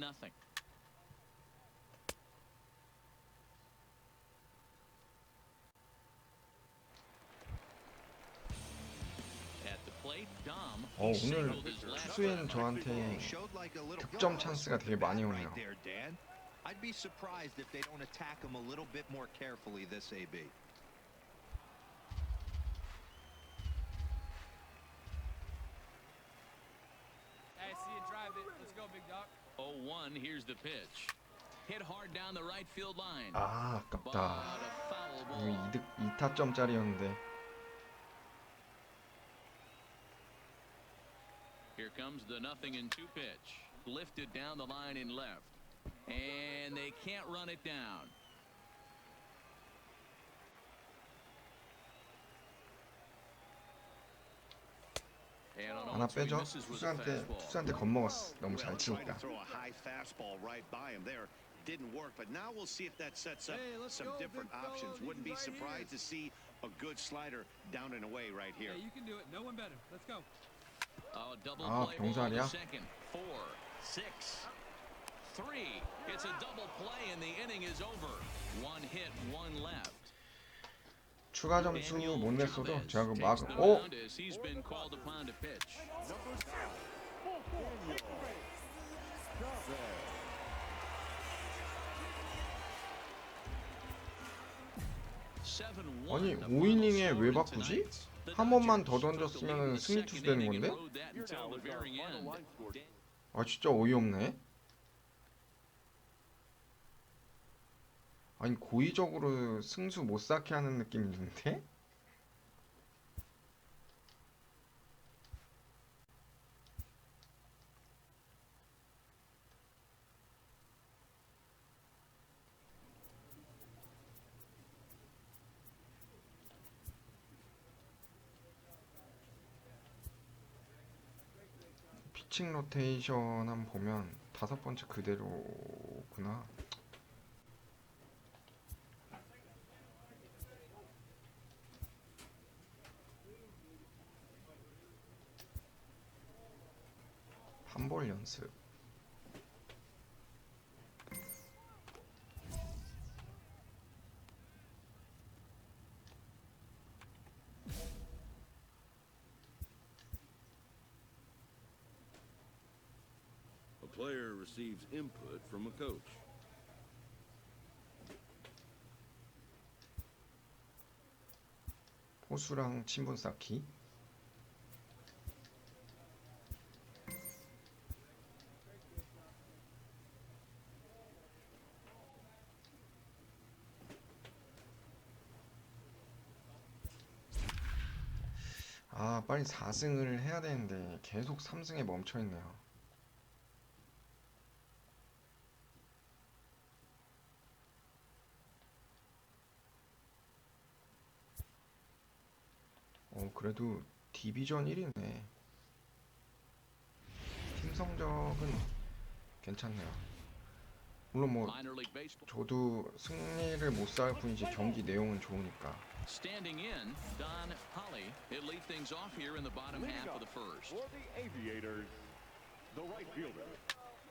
At the plate, Dom. He 오늘 singled his last 투수인 time. 저한테 Showed like a little 득점 찬스가 되게 많이 오네요. right there, Dan. I'd be surprised if they don't attack him a little bit more carefully this AB. Hey, see you drive it. Let's go, big dog. 0-1, here's the pitch. Hit hard down the right field line. 아, But 아깝다. a foul ball. 이거 2타점짜리였는데. Here comes the 0-2 pitch. Lifted down the line in left. And they can't run it down. And on 하나 0-2, 빼죠. misses with a fastball. 투수한테 겁먹었어. 너무 잘 Tried to 치니까. throw a high fastball right by him there. Didn't work, but now we'll see if that sets up Hey, let's some go, different big fella. options. Wouldn't be He's right surprised to see a good slider down and away right here. Yeah, you can do it. No one better. Let's go. Oh, double 아, play ball to 병살이야? second. 4, 6, 3. It's a double play and the inning is over. 1 hit, 1 left. 추가 점수 못 냈어도 Chavez 제가 그 takes 막 the 오! mound as he's been called upon to pitch. 아니 5이닝에 왜 바꾸지? 한 번만 더 던졌으면 승리 투수 되는 건데? 아 진짜 어이없네. 아니 고의적으로 승수 못 쌓게 하는 느낌이 드는데? 피칭 로테이션 한번 보면 5번째 그대로구나. 판볼 연습. A player receives input from a coach. 포수랑 친분 쌓기. 아, 빨리 4승을 해야 되는데 계속 3승에 멈춰 있네요. 그래도 디비전 1위네. 팀 성적은 괜찮네요. 물론 뭐 저도 승리를 못 쌓을 뿐이지 경기 내용은 좋으니까. Standing in, Don Holly. He'll lead things off here in the bottom half of the first. For the Aviators, the right fielder.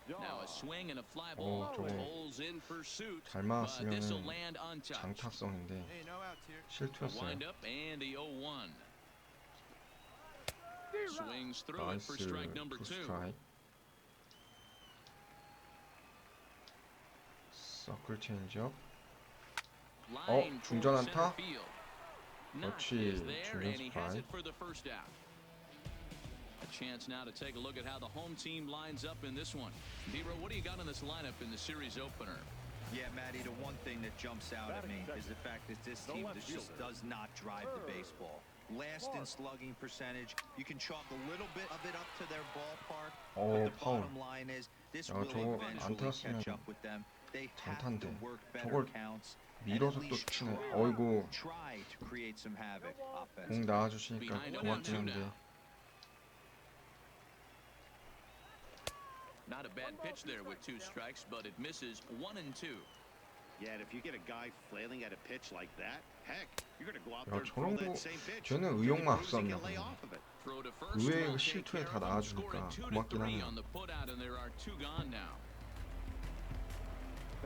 Now a swing and a fly ball. 저거 Holes in pursuit. 잘 But this will 맞았으면 land untouched. 장타성인데 Hey, no outs here. A 실투였어요. wind up and the 0-1. Swings through it for 나이스 strike number 투 2. 스트라이크. 서클 체인지업. Line 중전 toward center 안타? field. Knock 그렇지, is there, 중전 and he has 스트라이크. it for the first out. A chance now to take a look at how the home team lines up in this one. Dero, what do you got in this lineup in the series opener? Yeah, Matty, the one thing that jumps out at me is the fact that this team just does not drive the baseball. Last in slugging percentage. You can chalk a little bit of it up to their ballpark. But the 파울. bottom line is this 야, will 저거 안 eventually 태웠으면 catch up with them. They have 장탄데. to work better 저걸 counts and at 밀어서 또 least 치네. 어이구, try to create some havoc 공 offensively. 나와주시니까 Behind 고맙긴 0-2 한데. now. Not a bad pitch there with 2 strikes, but it misses 1-2. Yeah, and if you get a guy flailing at a pitch like that, heck, you're going to go out 야, there and throw 저런 that 거 same pitch. 쟤는 You're 의욕만 cruising 앞서나 and lay 보네. off of it. Throw to first. 의외의 will take 실투에 care 다 of him, 나와주니까 scoring 2 to 고맙긴 3 하네요. on the putout, and there are 2 gone now.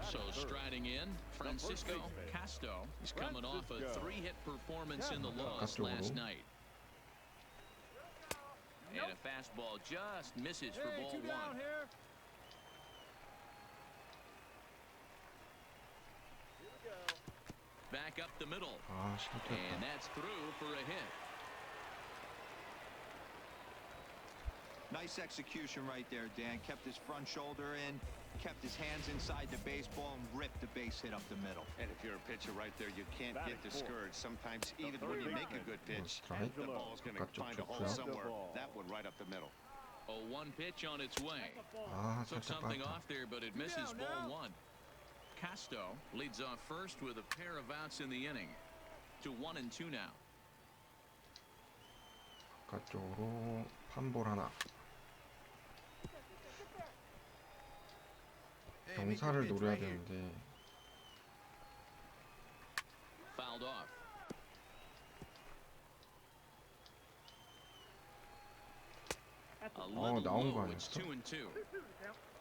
So striding in, Francisco Casto. He's coming off a 3-hit performance in the loss last night. And a fastball just misses for ball 1. Back up the middle. 아, 실투였다. And that's through for a hit. Nice execution right there, Dan. Kept his front shoulder in, kept his hands inside the baseball, and ripped the base hit up the middle. And if you're a pitcher right there, you can't get discouraged. Sometimes even when you make a good pitch, 스트라이크. the ball's going to 바깥쪽 find a hole 좋고요. somewhere. That one right up the middle. A 1 pitch on its way. 아, Took 살짝 something 빠졌다. off there, but it misses ball 1. Casto leads off first with a pair of outs in the inning. To 1-2 now. 바깥쪽으로 판볼 하나. 경사를 노려야 되는데 Fouled off. A little 나온 거 low. It's 아니었어? 2-2.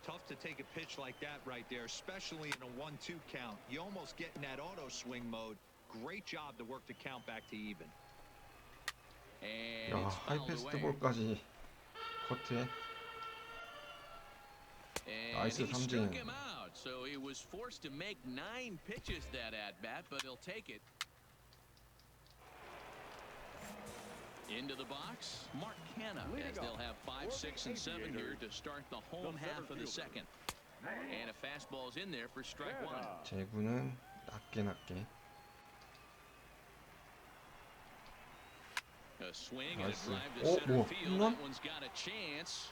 Tough to take a pitch like that right there, especially in a 1-2 count. You almost get in that auto swing mode. Great job to work the count back to even. And 야, it's fouled 하이패스트 away. 볼까지 커트해. And 나이스 he struck 삼진. him out. So he was forced to make 9 pitches that at bat, but he'll take it. Into the box, Mark Hanna, as they'll have 5, 6, and 7 here to start the home half of the second. And a fastball's in there for strike 1. 제구는 낮게. A swing and a 나이스. drive to center 뭐 field. 홈런? That one's got a chance.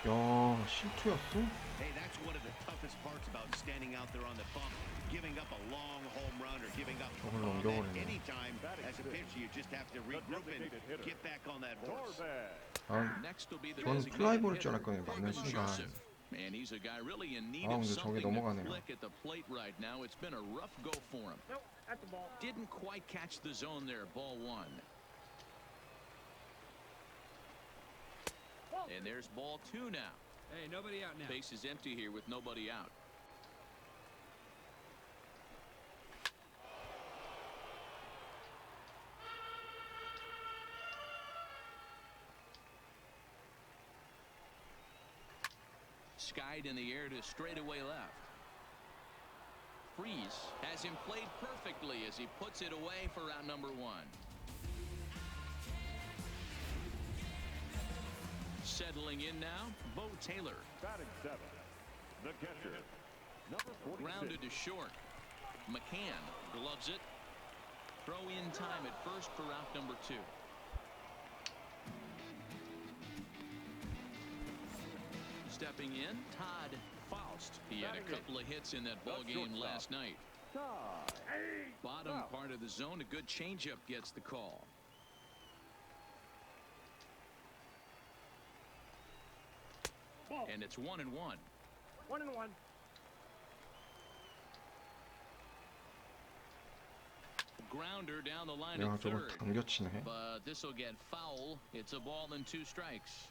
Gone. 야, 실투였어? Hey, that's one of the toughest parts about standing out there on the bump. Giving up a long home run or giving up 저걸 a 잃어버리네. anytime as a pitcher you just have to regroup and get back on that horse. 아, Next will be the 저는 designated 플라이 볼일 줄 hitter, 알았거든요. 맞는 Corbin 순간. Joseph. And he's a guy really in need 아, of 근데 저게 something to 넘어가네요. click at the plate right now. It's been a rough go for him. Didn't quite catch the zone there. Ball one. And there's ball two now. Hey, nobody out now. Base is empty here with nobody out. Skied in the air to straightaway left. Freeze has him played perfectly as he puts it away for out number one. Settling in now, Bo Taylor. Batting seventh, the catcher, number 46. Grounded to short. McCann gloves it. Throw in time at first for out number two. Stepping in, Todd Faust. He had a couple of hits in that ball game last night. Bottom part of the zone, a good changeup gets the call. And it's 1-1. 1-1. Grounder down the line 야, at 저걸 third. 당겨치네. But this will get foul. It's a ball and two strikes.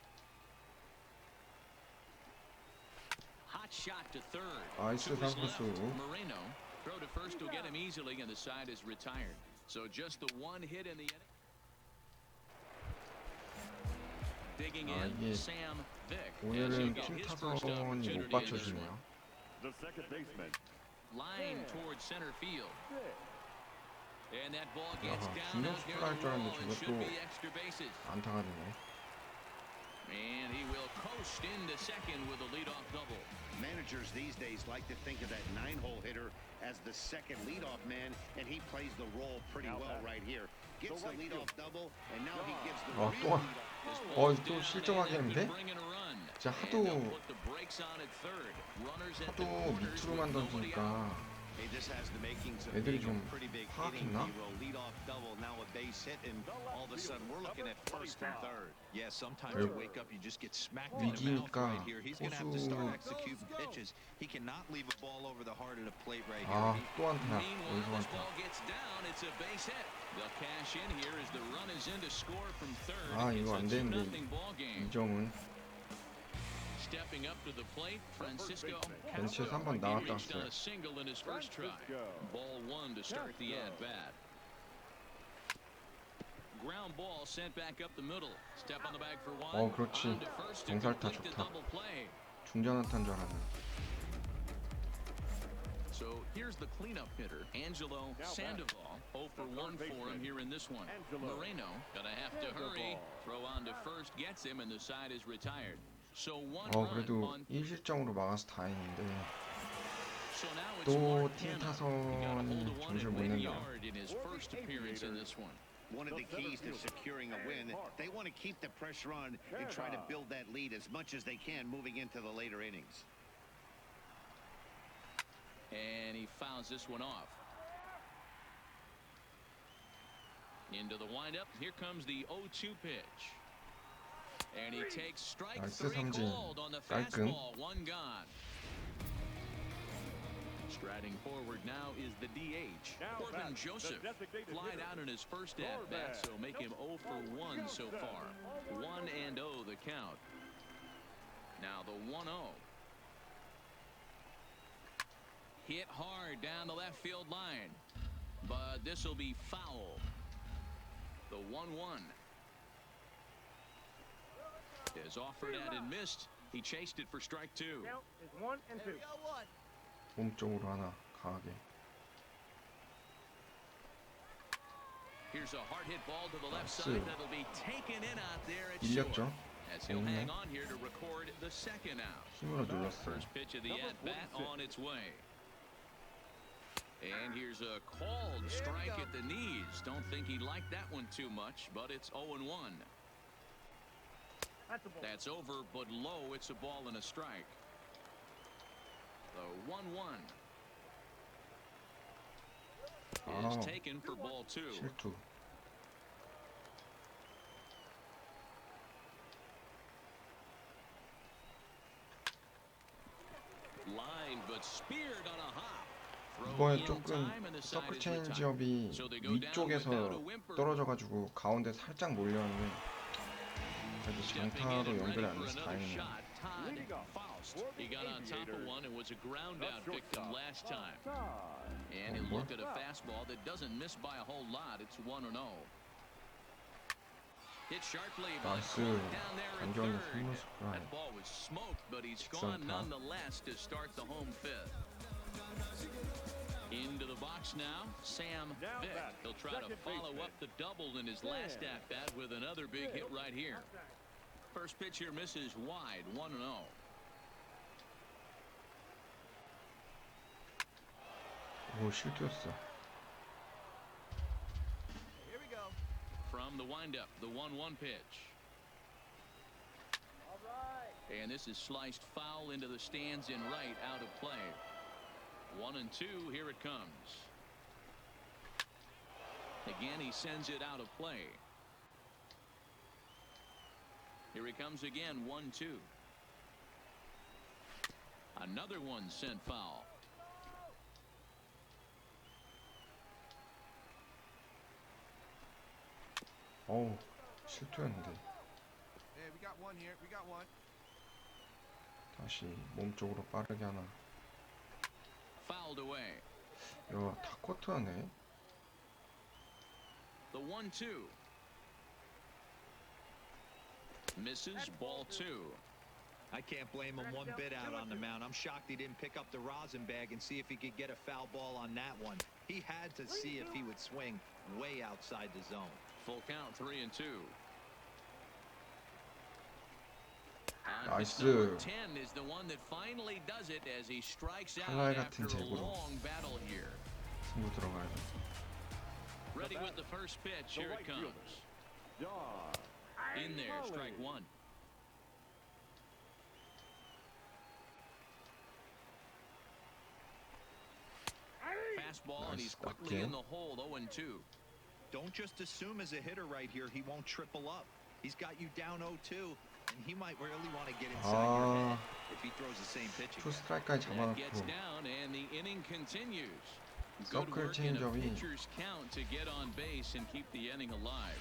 Hot shot to third. 나이스 To his left, 선발투수. Moreno. Throw to first will get him easily, and the side is retired. So just the one hit in the inning. Digging in, 이게 Sam Vick. As he'll 오늘은 get 팀 his first 타선이 opportunity 못 in this 받쳐주네요. one. The second baseman. Line towards center field. And that ball gets 야, down out 중력수 near 할 the 줄 알았는데 wall and should 저것도 be extra bases. 안타가 되네. And he will coast into second with a leadoff double. Managers these days like to think of that 9-hole hitter as the second leadoff man, and he plays the role pretty well right here. Gets the leadoff double, and now he gives the 아, real 또, leadoff. 또 실점하겠는데? 진짜 하도 밑으로만 던지니까 Hey, this has the makings of 애들이 being 좀 a pretty big 파악했나? hitting hero. Leadoff double, now a base hit, and all of a sudden we're looking at first and third. Yeah, sometimes 왜- you wake up, you just get smacked in the mouth 위기니까 right here. He's going to have to start 포수 executing pitches. He cannot leave a ball over the heart of the plate right 아, here. 또 안타야. Meanwhile, 여기서 this 안타. ball gets down. It's a base hit. They'll cash in here as the run is in to score from third. 아, It's 이거 a 안 되는데 2-0 ball game. 이정은 Stepping up to the plate, Francisco 벤치에서 Castro. 한번 He 나갔다 reached on 왔어요. a single in his first try. Ball one to start the at-bat. Ground ball sent back up the middle. Step on the bag for one. 그렇지. On to first to 정살타 complete the 좋다. double play. 중전한타인 줄 알았네. So here's the cleanup hitter, Angelo Sandoval. 0 for 1 for him here in this one. Moreno gonna have to hurry. Throw on to first, gets him, and the side is retired. So one run 그래도 on. 1실점으로 막아서 다행인데 So now it's 또 Mark 팀 Hanna. He got a hold 타선이 of one 점수를 and 못 went a 낸다. yard in his first appearance in this one. One of the keys to securing a win, they want to keep the pressure on and try to build that lead as much as they can moving into the later innings. And he fouls this one off. Into the windup. Here comes the 0-2 pitch. And he takes strike 나이스 three 삼진. called on the 깔끔. fastball. One gone. Striding forward now is the DH. Corbin Joseph flied out in his first at-bat, so make him 0 for 1 so far. 1-0 the count. Now the 1-0. Hit hard down the left field line, but this will be foul. The 1-1 is offered at and missed. He chased it for strike two. 몸쪽으로 하나 강하게. Here's a hard hit ball to the left 나이스. side that'll be taken in out there at 밀렸죠? short. As he'll 좋네. hang on here to record the second out. 힘으로 눌렀어요. First pitch of the at-bat on its way. And here's a called strike at the knees. Don't think he liked that one too much, but it's 0-1. That's over, but low. It's a ball and a strike. The 1-1. 아, is Wow. taken for ball 2. 실투. Line but speared on a hop. Throw 이번에 in 조금 time and the side 서클 is retired. 체인지업이 So they go down 위쪽에서 without a whimper. 떨어져가지고 가운데 살짝 몰렸는데 그래도 Stepping in 장타로 and 연결이 ready 안 for 돼서 another 다행이네요. shot, Todd Faust. He got on top of one and was a ground out victim last time. And he'll look at a fastball that doesn't miss by a whole lot. It's 1-0. Hit sharply by 나이스. down there in 간결한 third. 선물 스프라이. That ball was smoked, but he's gone 직선타. nonetheless to start the home fifth. Into the box now, Sam Vick. He'll try to follow up the double in his last at-bat with another big hit right here. First pitch here misses wide, 1-0. 오, 실투였어. From the windup, the 1-1 pitch. And this is sliced foul into the stands in right, out of play. 1-2, here it comes. Again, he sends it out of play. Here he comes again, 1-2. Another one sent foul. 어우, 실투였는데. 다시 몸 쪽으로 빠르게 하나. Fouled away. 야, 타코트하네. The 1-2. Misses, ball 2. I can't blame him one bit out on the mound. I'm shocked he didn't pick up the rosin bag and see if he could get a foul ball on that one. He had to see if he would swing way outside the zone. Full count, 3-2. 나이스. Number 10 is the one that finally does it as he strikes out 칼날 after 같은 a 제구로. long battle here. 승부 들어가야죠. Ready with the first pitch. Here it comes. In there, strike one. Fastball, and he's quickly in the hole, 0-2. Don't just assume as a hitter right here he won't triple up. He's got you down 0-2, and he might really want to get inside your head if he throws the same pitch 투 again. 스트라이크까지 That gets 잡아놓고 down, and the inning continues. Good 서클 work in a 체인지업이 pitcher's count to get on base and keep the inning alive.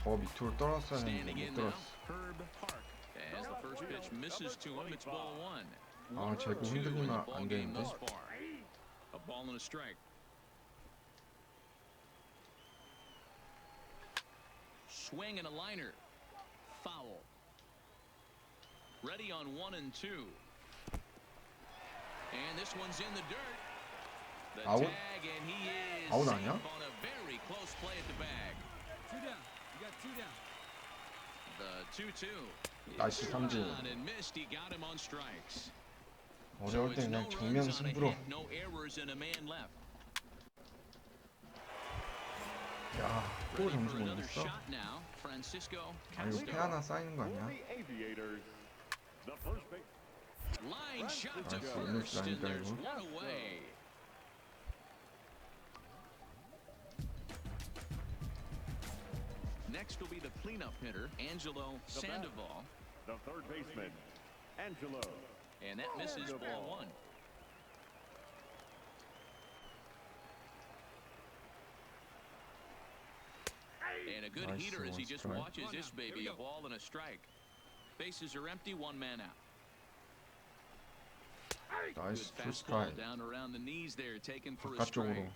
더 밑으로 떨었어야 Standing 했는데 in 못 now, 떨었어. Herb Park. As the first pitch misses to him, it's ball 1. 아, 제구 1-2 in the 흔들리면 ball 안 game 되는데. thus far. A ball and a strike. Swing and a liner. Foul. Ready on 1-2. And this one's in the dirt. The Out? tag, and he is Out safe 아니야? on a very close play at the bag. 2 down. You got 2 down. The 2-2. 나이스 삼진. And missed. He got him on strikes. 어려울 때 그냥 정면 승부로. No errors and a man left. 야, 또 Ready 점수 for another 올렸어? shot now. Francisco 아, 이거 Castro. 패 하나 쌓이는 거 아니야? Line shot to 나이스, first, 이렇게 and 나니까 there's 이거. one away. Next will be the cleanup hitter, Angelo Sandoval, The third baseman, Angelo. and that misses ball 1. And a good Nice heater as he just strike. watches this baby, a ball and a strike. Bases are empty, one man out. 나이스 Good 투 fastball 스트라이크. down around the knees there, taken for a 바깥쪽으로. strike.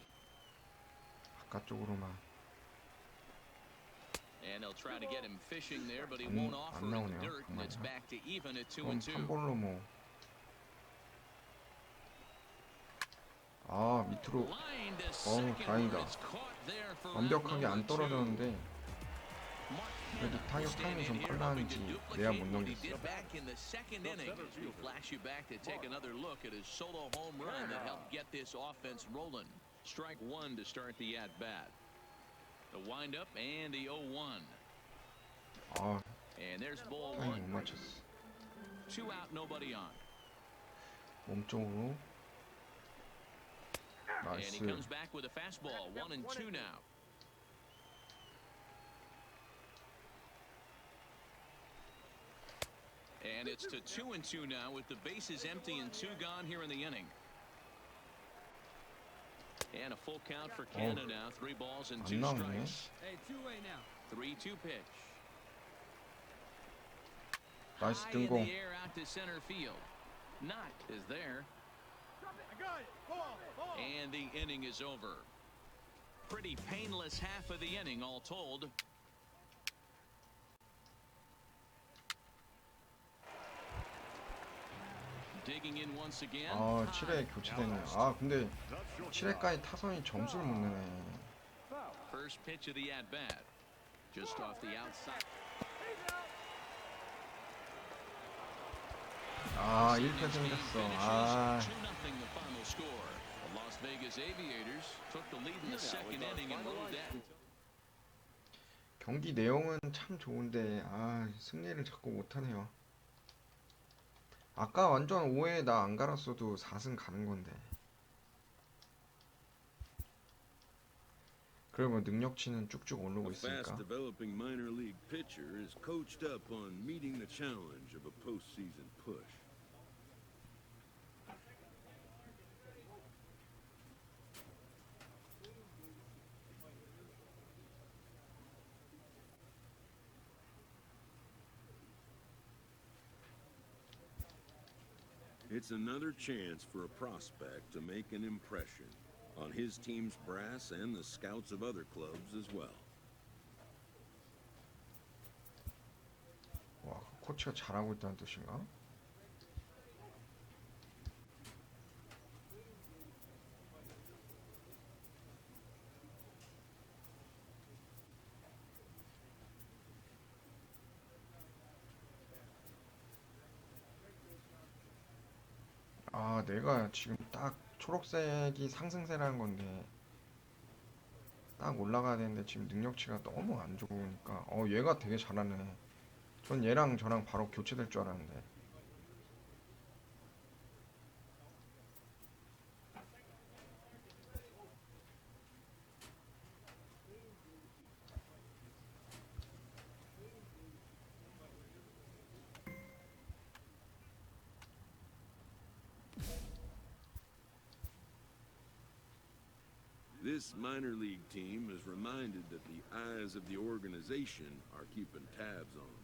바깥쪽으로만. And they'll try to get him fishing there, but he 안- won't 안 offer in the 나오네요, dirt, and it's 정말요. back to even at 그럼 2-2. 3볼로 뭐. 아, 밑으로 Line to second, 다행이다. where it's caught there for out 완벽하게 안 number 2. 떨어졌는데 Mark 그래도 Hanna 타격 stand 타임이 in 좀 here, 빨랐는지 hoping to 내가 못 duplicate what he 넘겼어. did back in the second inning. As we flash you back to take another look at his solo home run that helped get this offense rolling. Strike one to start the at-bat. The windup and the 0-1. 아, And there's ball 타이밍 one. 못 맞췄어. 2 out, nobody on. 몸쪽으로. And he 나이스. comes back with a fastball. 1-2 now. And it's to 2-2 now with the bases empty and 2 gone here in the inning. And a full count for Canada now. 3 balls and 2 안 나오네. strikes. Hey, two-way now. 3-2 pitch. 나이스 High in 뜬공. the air out to center field. Not is there. I got it. Ball. And the inning is over. Pretty painless half of the inning all told. Digging in once again. 아 7회 교체됐네. 아 근데 7회까지 타선이 점수를 못 내네. First pitch of the at bat. Just off the outside. 아 1패 생겼어. 아 2-0 the final score. The Las Vegas Aviators took the lead in the second inning and rode that. 경기 내용은 참 좋은데 아 승리를 자꾸 못하네요. 아까 완전 5회 나 안 갈았어도 4승 가는 건데. 그러면 능력치는 쭉쭉 오르고 A 있으니까. fast-developing minor league pitcher is coached up on meeting the challenge of a postseason push. It's another chance for a prospect to make an impression on his team's brass and the scouts of other clubs as well. 와, 코치가 잘하고 있다는 뜻인가? 아, 내가 지금 딱 초록색이 상승세라는 건데 딱 올라가야 되는데 지금 능력치가 너무 안 좋으니까 얘가 되게 잘하네. 전 얘랑 저랑 바로 교체될 줄 알았는데. This minor league team is reminded that the eyes of the organization are keeping tabs on them.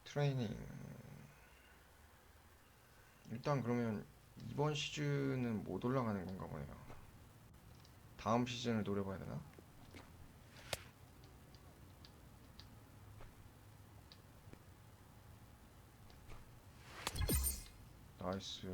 트레이닝. 일단 그러면 이번 시즌은 못 올라가는 건가 보네요. 다음 시즌을 노려봐야 되나? 나이스.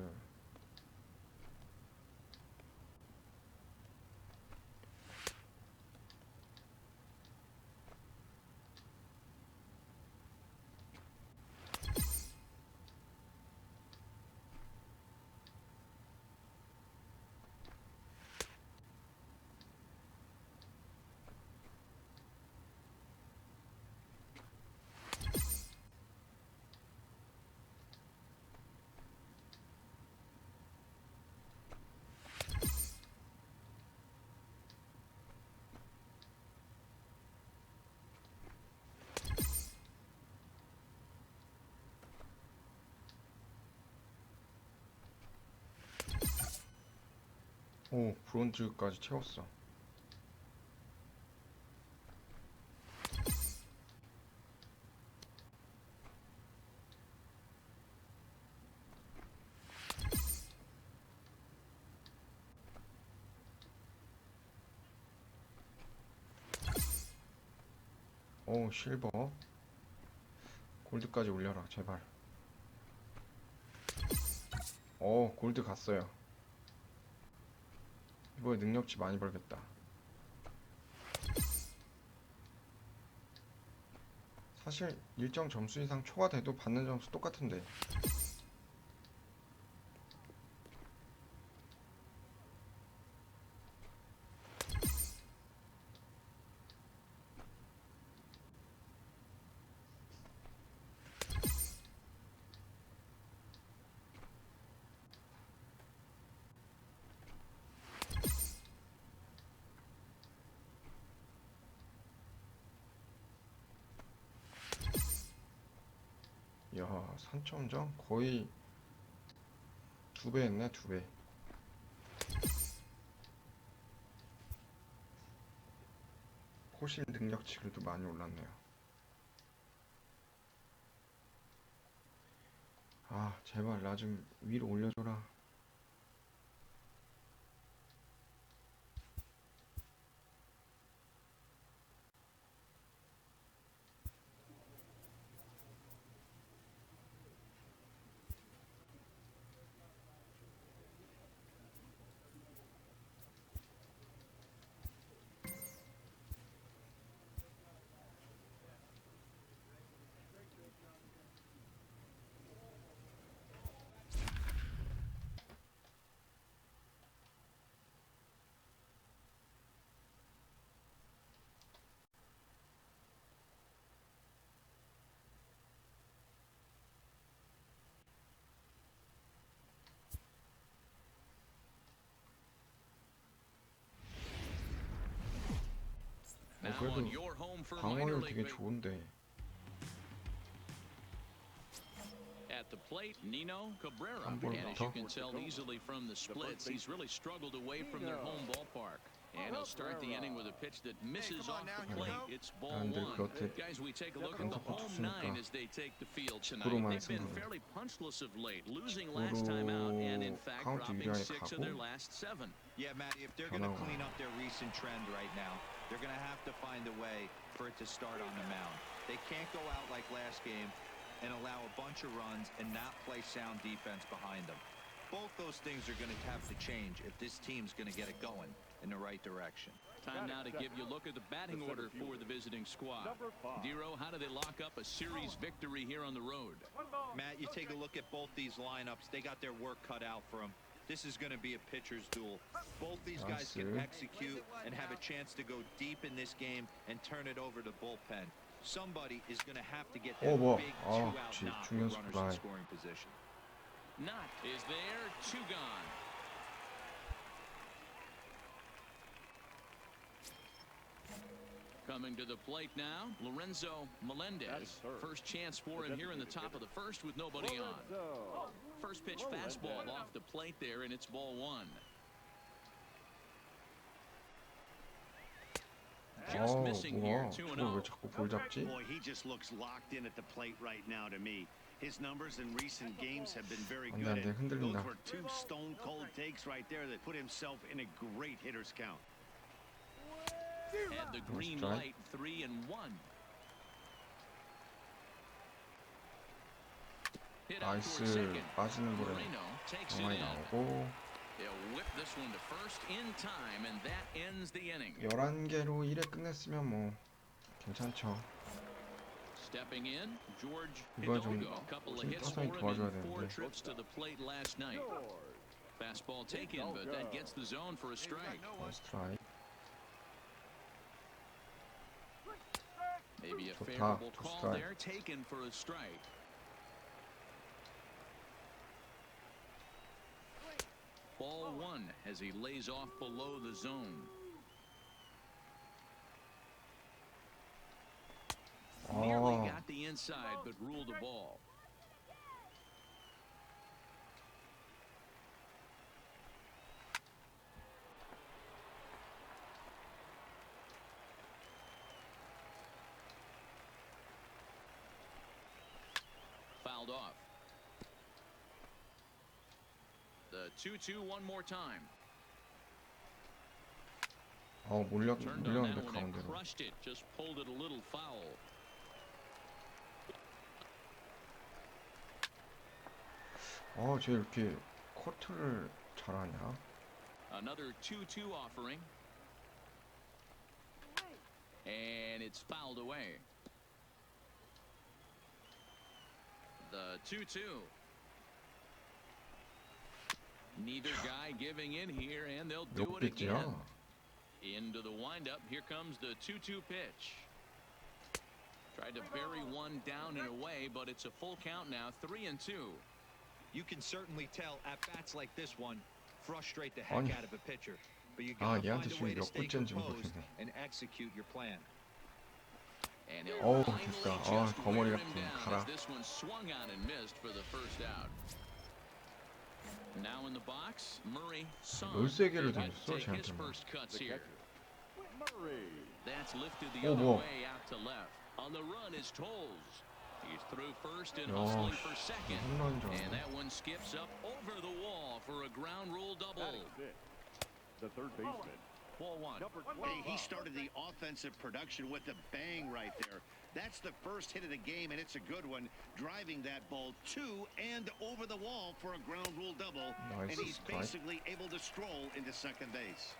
오, 브론즈까지 채웠어. 오, 실버. 골드까지 올려라, 제발. 골드 갔어요. 이번에 능력치 많이 벌겠다. 사실 일정 점수 이상 초과돼도 받는 점수 똑같은데. 야, 3점전 거의 2배 했네, 2배. 호실 능력치들도 많이 올랐네요. 아, 제발 나 좀 위로 올려줘라. Now 그래도 on your home for minor 방어율 league 되게 ba- 좋은데. At the plate, Nino Cabrera. 한 And as you 볼부터. can tell easily from the splits, he's really struggled away from their home ballpark. And he'll start the inning with a pitch that misses off the plate. It's ball 늘 one. 그렇게 Guys, we take a look at the 연속 home 투수니까 nine as they take the field tonight. 직구로만 They've been 승부를. fairly punchless of late, losing last time out and in fact 카운트 dropping 유리하게 6 of their 가고. last 7. Yeah, Matty, if they're going to 변화가. clean up their recent trend right now, they're going to have to find a way for it to start on the mound. They can't go out like last game and allow a bunch of runs and not play sound defense behind them. Both those things are going to have to change if this team's going to get it going in the right direction. Time now to give you a look at the batting order for the visiting squad. Dero, how do they lock up a series victory here on the road? Matt, you take a look at both these lineups. They got their work cut out for them. This is going to be a pitcher's duel. Both these guys can execute and have a chance to go deep in this game and turn it over to bullpen. Somebody is going to have to get that 뭐야. big 아, two-out 지- knock 중요한 with runners in 스프라이. scoring position. Not is there, 2 gone. Coming to the plate now, Lorenzo Melendez. First chance for him here in the top of the first with nobody on. First pitch fastball off the plate there, and it's ball 1. Just missing here, 뭐야. 2 저걸 0. 왜 자꾸 볼 잡지? Boy, he just looks locked in at the plate right now to me. His numbers in recent games have been very 안 돼, good. 안 돼. And 흔들린다. those were 2 stone-cold takes right there that put himself in a great hitter's count. Had the green strike. light, 3 and 1. Hit out toward 나이스. second. 빠지는 거에 Moreno takes it 정말 in. 나오고. They'll whip this one to first in time, and that ends the inning. 11개로 1회 끝냈으면 뭐 괜찮죠. Stepping in, George 이거 좀 Hidalgo. A couple of 팀 hits 타선이 for him 도와줘야 in 4 되는데. trips to the plate last night. Fastball taken, but that gets the zone for a strike. 스트라이크. Maybe a 좋다. favorable 두 call 스트라이크. there, taken for a strike. Ball 1 as he lays off below the zone. Nearly 아, got the inside, but ruled the ball. Fouled off. The 2-2 one more time. 몰렸는데 Turned on that one and 가운데로. crushed it. Just pulled it a little foul. 쟤 이렇게 커트를 잘하냐? Another 2-2 offering. And it's fouled away. The 2-2. Neither guy giving in here, and they'll do 몇 it again. 개째야? Into the windup. Here comes the 2-2 pitch. Tried to bury one down and away, but it's a full count now, 3-2. You can certainly tell at bats like this one frustrate the 아니. heck out of a pitcher. But you gotta 얘한테 find a way 지금 to 몇 stay 골째인지 composed 모르겠네. and execute your plan. And he'll 어우, finally 됐다. just 거머리 wear him 같은 down 가라. as this one swung on and missed for the first out. Now in the box, Murray Son. 13개를 He 던졌어, take his 쟤한테만. first cuts here. Murray. That's lifted the 어, other 뭐야. way out to left. On the run is Tolles. He's through first and 야, hustling for 씨, second. 홈런인 줄 And 알았네. that one skips up over the wall for a ground rule double. Batting sixth, the third baseman. Ball one. Number Hey, 12. he started the offensive production with a bang right there. That's the first hit of the game, and it's a good one, driving that ball to and over the wall for a ground rule double. And Nice he's strike. basically able to stroll into second base.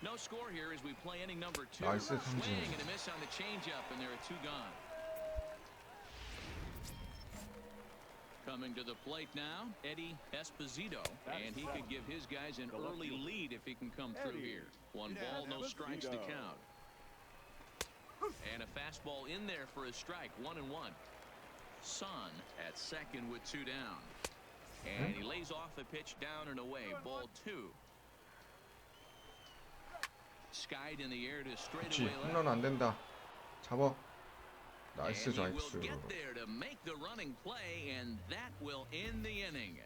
No score here as we play inning number 2. 나이스, Swing 삼진. and a miss on the changeup, and there are 2 gone. Coming to the plate now, Eddie Esposito, and he could give his guys an early lead if he can come through here. 1 ball, no strikes to count. And a fastball in there for a strike, 1-1. Son at second with 2 down. And he lays off the pitch down and away, ball 2. Skied in the air to 그렇지, straightaway left. 홈런 안 된다. 잡아. 나이스, And he will 나이스. get there to make the running play, and that will end the inning.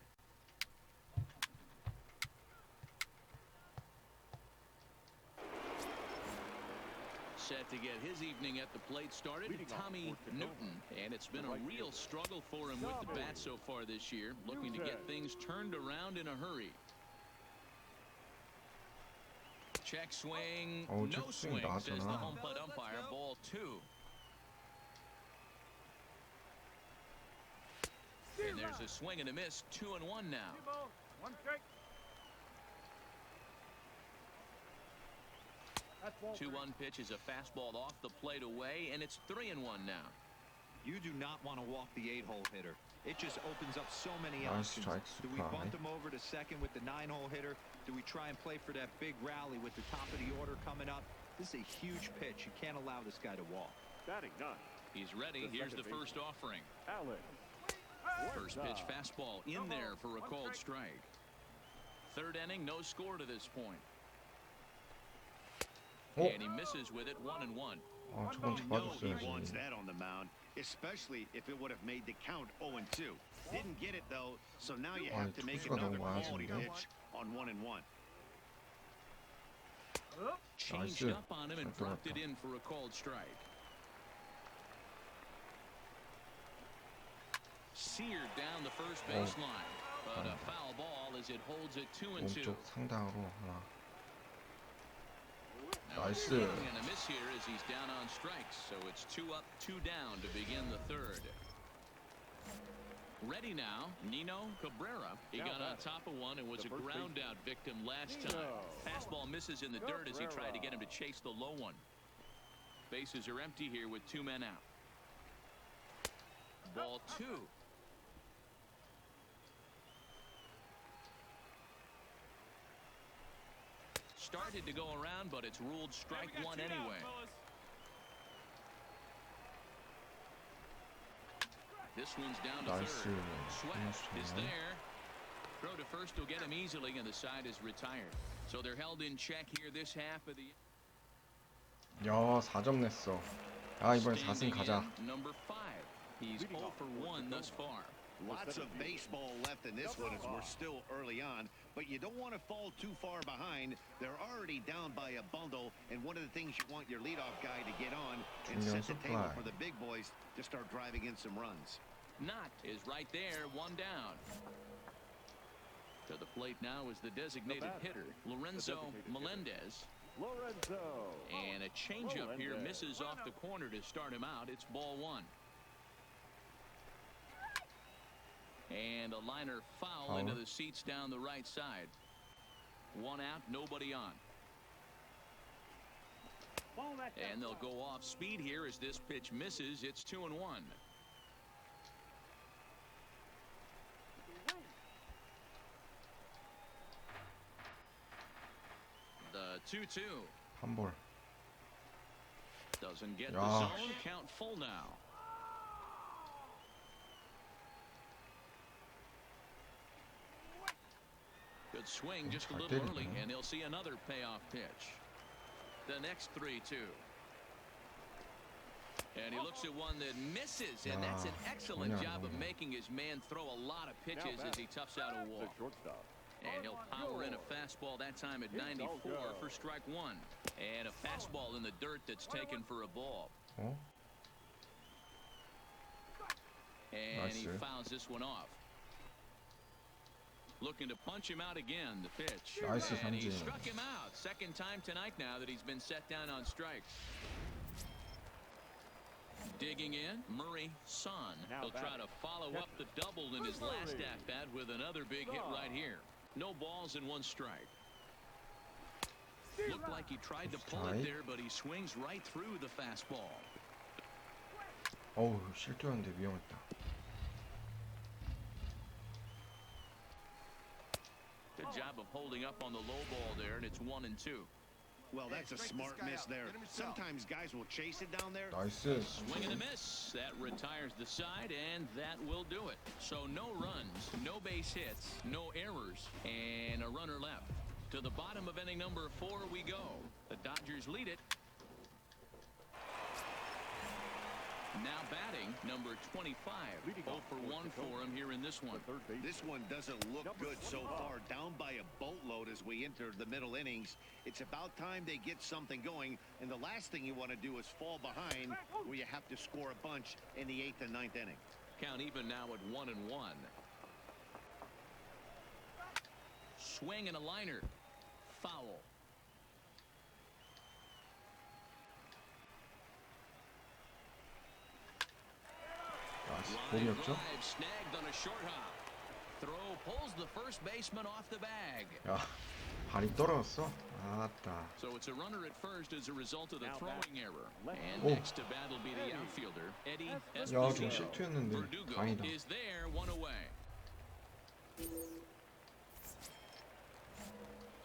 Set to get his evening at the plate started, Tommy Newton, and it's been a real struggle for him with the bat so far this year, looking to get things turned around in a hurry. Check swing, Oh, no check swing swing, says the 나왔잖아. home plate umpire, ball 2. And there's a swing and a miss, 2-1 now. 2-1 pitch is a fastball off the plate away, and it's 3-1 now. You do not want to walk the 8-hole hitter. It just opens up so many Nice options. strike Do we supply. bunt him over to second with the 9-hole hitter? Do we try and play for that big rally with the top of the order coming up? This is a huge pitch. You can't allow this guy to walk. Batting ninth, He's ready. The Here's second the first offering. Alex. First pitch fastball in there for a called strike. Third inning, no score to this point. 어? And he misses with it, 1-1. 아, 저건 You know he wants 잡아줬어야지. that on the mound, especially if it would have made the count 0-2. Didn't get it, though, so now you have to make 투수가 another 너무 quality 많아지는데? pitch on 1-1. Changed 나이스. up on him and 잘 dropped it 들어갔다. in for a called strike. Seared down the first baseline, but a foul ball as it holds it 2-2. 몸쪽 상당으로 하나. Now, 나이스. swing and a miss here as he's down on strikes, so it's 2 up, 2 down to begin the third. Ready now, Nino Cabrera. He got on top of one and was a ground out victim last time. Fastball misses in the dirt as he tried to get him to chase the low one. Bases are empty here with 2 men out. Ball 2. Started to go around, but it's ruled strike 1 anyway. This one's down to 나이스. third. Sweat is 좋네. there. Throw to first will get him easily, and the side is retired. So they're held in check here this half of the. 야, 4점 냈어. 아, 이번엔 4승 Standing 가자. in number 5. He's 0 for 1 thus far. Lots of baseball left in this one as we're still early on, but you don't want to fall too far behind. They're already down by a bundle, and one of the things you want your leadoff guy to get on and set the table for the big boys to start driving in some runs. Knott is right there, 1 down. To the plate now is the designated hitter, Lorenzo Melendez. Lorenzo. And a changeup here misses off the corner to start him out. It's ball 1. And a liner foul into the seats down the right side. 1 out, nobody on. And they'll go off speed here as this pitch misses. It's 2-1. The 2-2. 한 볼. Doesn't get the 야. zone. Count full now. Good swing just a 잘 little 때리네. early, and he'll see another payoff pitch. The next 3-2. And he looks at one that misses, and that's an excellent job of making his man throw a lot of pitches as he toughs out a wall. And he'll power in a fastball that time at 94 for strike one. And a fastball in the dirt that's taken for a ball. 어? And he Nice. fouls this one off. Looking to punch him out again, the pitch. Nice, And he 삼진. struck him out. Second time tonight now that he's been set down on strikes. Digging in, Murray Son. He'll try to follow up the double in his last at-bat with another big hit right here. No balls and one strike. Looked like he tried to pull it there, but he swings right through the fastball. 어우, 실투였는데 위험했다. Good job of holding up on the low ball there, and it's 1-2. Well, that's a smart miss there. Sometimes guys will chase it down there. 나이스. Swing and a miss. That retires the side, and that will do it. So no runs, no base hits, no errors, and a runner left. To the bottom of inning number 4 we go. The Dodgers lead it. Now batting, number 25. 0 for 1 for him here in this one. This one doesn't look good so far. Down by a boatload as we enter the middle innings. It's about time they get something going. And the last thing you want to do is fall behind where you have to score a bunch in the 8th and 9th inning. Count even now at 1-1. Swing and a liner. Foul. 나이스. Line 공이었죠? drive snagged on a short hop. Throw pulls the first baseman off the bag. 야, 발이 떨어졌어? 아따. So it's a runner at first as a result of the throwing error. And Oh. next to bat will be the outfielder, Eddie 야, 좀 Esposito. 실투였는데 Verdugo 다행이다. is there, one away.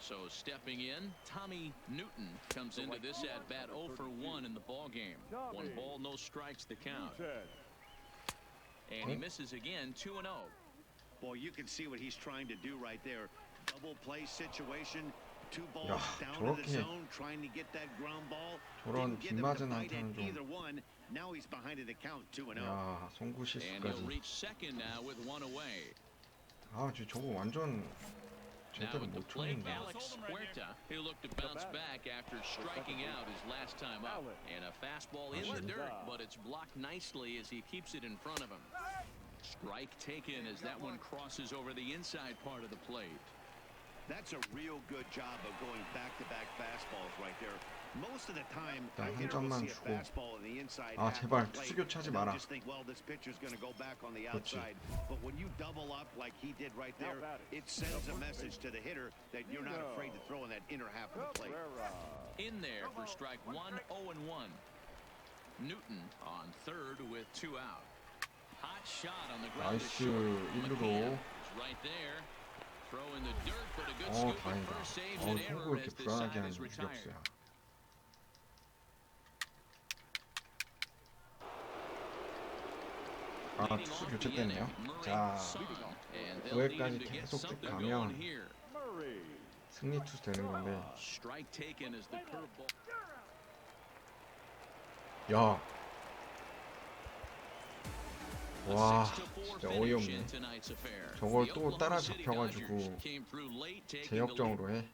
So stepping in, Tommy Newton comes into this at bat 0 for 1 in the ball game. 1 ball, no strikes to count. And he misses again, 2-0. Boy, you can see what he's trying to do right there. Double play situation. 2 balls 야, down to the 저렇게 zone, trying to get that ground ball. 저런 Didn't get him to 빗맞은 bite 안타는 at 좀. either one. Now he's behind in the count, 2-0. 야, 송구 And he'll 실수까지. reach second now with 1 away. 아, 저거 완전 Now 제대로 at the 못 plate, 쳤는데. Alex Huerta. He'll look to bounce back after striking out his last time up. And a fastball in the dirt, but it's blocked nicely as he keeps it in front of him. Strike taken as that one crosses over the inside part of the plate. That's a real good job of going back-to-back fastballs right there. Most of the time, 일단 a 한 hitter will 점만 see a 주고. fastball in the inside 아, half 제발 of the plate, 투수 교체하지 and they'll 마라. just think, well, this pitcher's going to go back on the 그렇지. outside. But when you double up like he did right there, it sends a message to the hitter that you're not afraid to throw in that inner half of the plate. In there for strike 1, 0-1. Newton on third with 2 out. Hot shot on the ground. 나이스. 1루로. Right there. Throw in the dirt, but a good 어, scoop at 다행이다. first saves 어, an 송구 error 이렇게 as the 불안하게 side 하는 is retired. 유격수야. 아, 투수 교체됐네요. 자, 9회까지 계속 쭉 가면 승리 투수 되는 건데. Strike taken as the curveball. 야. 와, 진짜 어이없네. 저걸 또 따라잡혀가지고 제역전으로 해.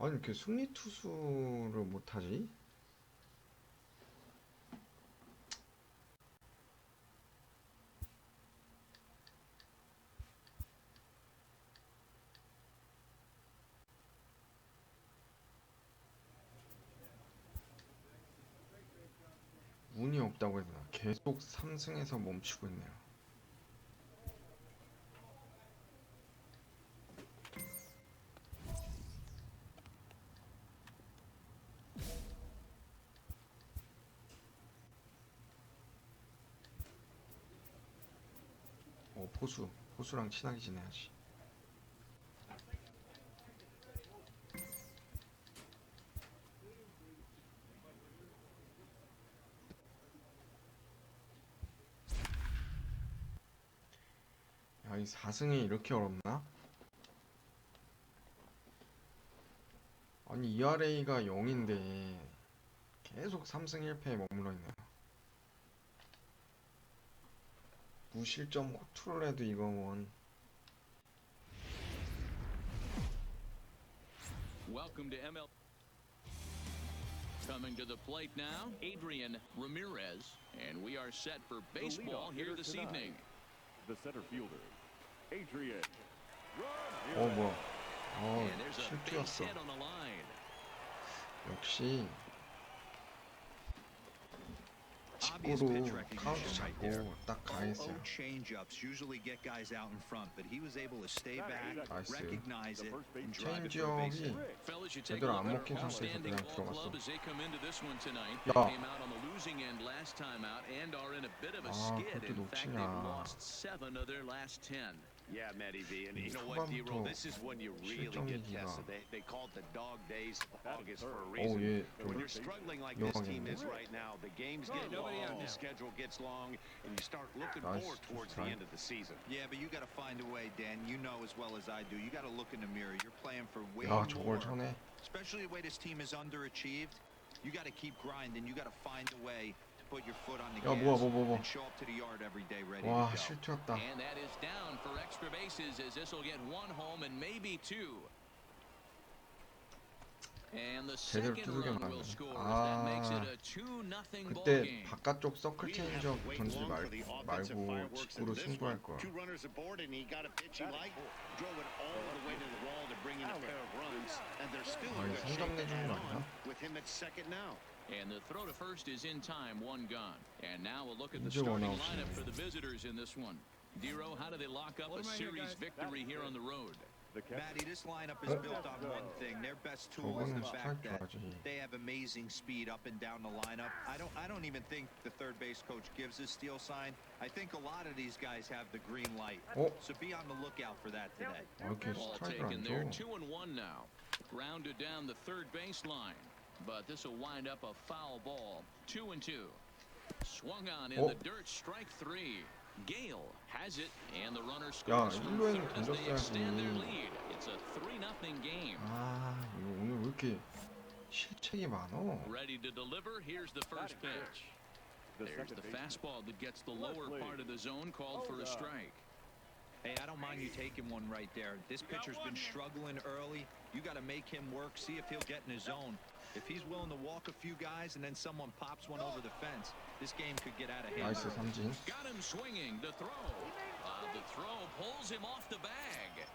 아니, 이렇게 승리 투수를 못하지? 운이 없다고 해야 되나? 계속 3승에서 멈추고 있네요. 포수랑 친하게 지내야지. 야, 이 4승이 이렇게 어렵나? 아니, ERA가 0인데 계속 3승 1패에 머물러 있네요. 무실점 호투를 이거 원. Welcome to ML. Coming to the plate now, Adrian Ramirez, and we are set for baseball here this evening. The center fielder, Adrian. 뭐야. And there's a base 실수였어. hit on the line. 역시 Obvious 직구로 pitch 카운트 recognition right there. 잡고 딱 가했어요. Change-ups usually get guys out in front, but he was able to stay back, 나이스. recognize it, and drive it for a base 체인지업이 hit. Fellas, you take a 제대로 안 look 먹힌 at our 상태에서 standing 그냥 ball 들어갔어. club as they come into this one tonight. 야. They came out on the losing end last time out and are in a bit of a 아, skid. 그렇게 In fact, 놓치냐. they've lost 7 of their last 10. Yeah, Matty V, and you know what, D-Roll, this is when you really get 실점이기가. tested. They call it the dog days of August for a 오, reason. 얘 When 좀 you're struggling like this team 명확했네. is right now, the games get nobody out long, the now. schedule gets long, and you start looking Nice. forward towards the end of the season. Yeah, but you got to find a way, Dan. You know as well as I do. You got to look in the mirror. You're playing for way 야, 저걸 more. 쳐내. Especially the way this team is underachieved. You got to keep grinding. You got to find a way to put your foot on the 야, gas 뭐야. and show up to the yard every day ready 와, to go. 실투였다. And that is down for extra bases as this will get 1 home and maybe 2. And the 제대로 second 두들겨 run will 맞네. score as that makes it 아, a 2-0 ball 그때 game. 바깥쪽 서클 We didn't have 체인지업 to wait 던지지 long for the offensive 말고 fireworks 직구로 in this 승부할 one. 거야. 2 runners aboard, and he got a pitch he liked, drove it all the way to the wall to bring in a pair of runs, and they're still 아, in 이거 good shape 3점 to 내주는 add 거 아니야? on with him at second now. And the throw to first is in time, 1 gone. And now we'll look at the 이제 starting 원아웃이네. lineup for the visitors in this one. Dero, how do they lock up a Hold him right here, series guys. victory here on the road? The catcher. Matty, this lineup is built on one thing. Their best tool is 저거는 the fact that 스트라이크 줘야지. they have amazing speed up and down the lineup. I don't even think the third base coach gives a steal sign. I think a lot of these guys have the green light. 어? So be on the lookout for that today. 왜 이렇게 Ball 스트라이크를 taken 안 there, 줘? 2-1 now. Grounded down the third baseline. But this will wind up a foul ball. 2-2. Swung on in 어? the dirt, strike 3. Gale has it, and the runner 야, scores from 일루에는 third as they extend their 던졌어야지. lead. It's a 3-0 game. 아, 이거 오늘 왜 이렇게 실책이 많어? Ready to deliver. Here's the first pitch. There's second the baseman. fastball that gets the lower part of the zone called for a strike. Hey, I don't mind you taking one right there. This pitcher's been struggling early. You got to make him work, see if he'll get in his zone. If he's willing to walk a few guys and then someone pops one over the fence, this game could get out of hand. 나이스 삼진. Got him swinging. The throw. The throw pulls him off the bag.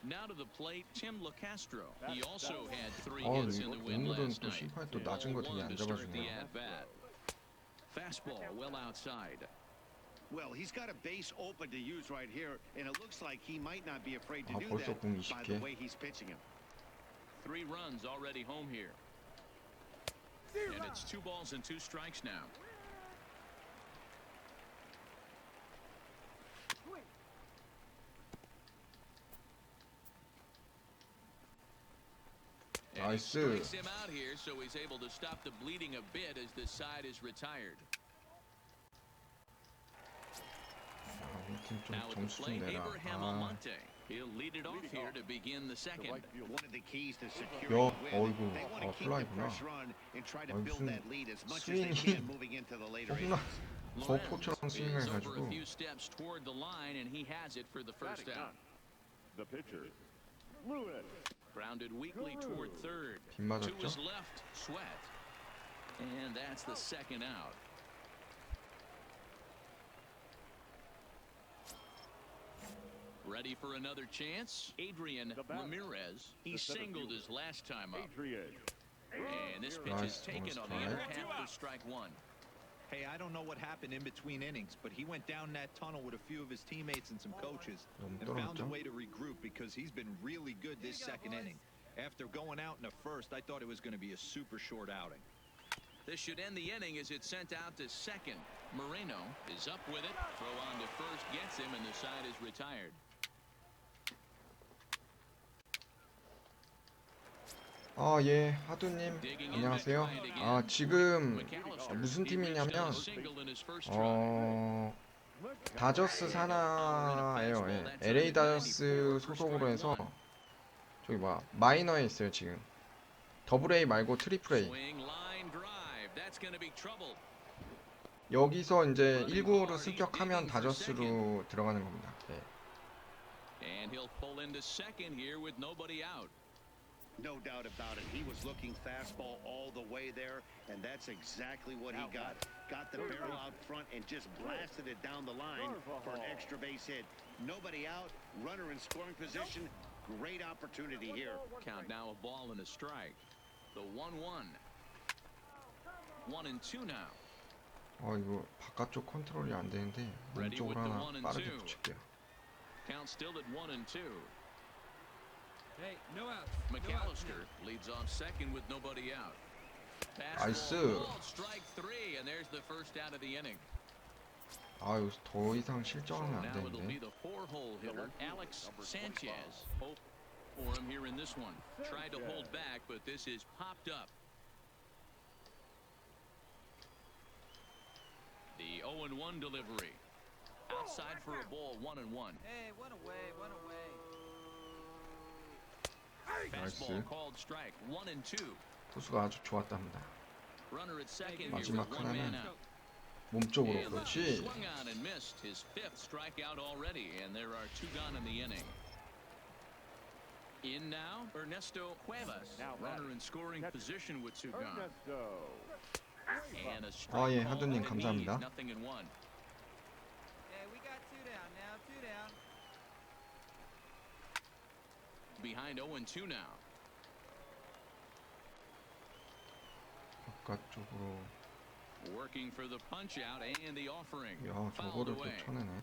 Now to the plate, Tim LaCastro. He also had 3 hits in the win 오늘은 last 또 night. 심판이 또 낮은 거 되게 안 0-1 to start the 잡아주네요. at-bat. Fastball well outside. Well, he's got a base open to use right here, and it looks like he might not be afraid to 아, do 벌써 that 공 by the 20개. way he's pitching him. 3 runs already home here. And it's 2 balls and 2 strikes now. And he 나이스. strikes him out here, so he's able to stop the bleeding a bit as this side is retired. 아, 우리 팀 좀 Now at the 점수 좀 plate, 내라. Abraham 아, Almonte. He'll lead it off here to begin the second. One of the keys to 야, securing a win, 어이구, they want to keep the 플라이구나. pressure on and try to 아니, build 무슨 that lead as much as they 스윙이 can moving into the later 홈런 innings. 거포처럼 Lorenz 스윙을 is over 해가지고 a few steps toward the line, and he has it for the first out. The pitcher, Lewis. Grounded weakly toward third. 빗 To 맞았죠? his left, Sweat. And that's the second out. Ready for another chance? Adrian Ramirez. He singled his last time up. Adrian. And this pitch is Nice, taken on the strike. other half for strike 1. Hey, I don't know what happened in between innings, but he went down that tunnel with a few of his teammates and some coaches 너무 and found a 떨어졌죠? way to regroup because he's been really good this second inning. After going out in the first, I thought it was going to be a super short outing. This should end the inning as it's sent out to second. Moreno is up with it. Throw on to first gets him, and the side is retired. 아, 예, 하두님 안녕하세요. 아, 지금 무슨 팀이냐면 다저스 산하예요. 예. LA 다저스 소속으로 해서 저기 뭐야 마이너에 있어요 지금. 더블 A 말고 트리플 A. Swing line drive. That's going to be trouble. 여기서 이제 1구로 승격하면 다저스로 들어가는 겁니다. 네. And he'll pull into second here with nobody out. No doubt about it. He was looking fastball all the way there, and that's exactly what he got. Got the barrel out front and just blasted it down the line for an extra base hit. Nobody out, runner in scoring position. Great opportunity here. Count now a ball and a strike. The 1-1. 1-2 now. 이거 바깥쪽 컨트롤이 안 되는데 몸쪽으로 하나 빠르게 붙일게요. Count still at 1-2. Hey, no outs. McAllister leads off second with nobody out. 나이스. Fastball, strike 3, and there's the first out of the inning. 여기서 더 이상 실점하면 안 Now it'll be 되는데. the 4-hole hitter, Alex Sanchez. Hope for him here in this one. Tried to hold back, but this is popped up. The 0-1 delivery. Outside for a ball, 1-1. Hey, one away, one away. Fastball called strike, 1-2. 투수가 아주 좋았답니다. Runner at second here 마지막 with one man 하나는 out. 몸쪽으로 And 그렇지. swung on and missed his 5th strikeout already, and there are 2 gone in the inning. In now, Ernesto Cuevas, runner in scoring position with 2 gone. And a strike 예, call 하두님 that 감사합니다. means nothing in 1. Hey, we got 2 down now, 2 down. Behind 0-2 now. 바깥쪽으로. Working for the punch out and the offering. 야, Fouled 저거를 또 away. 쳐내네.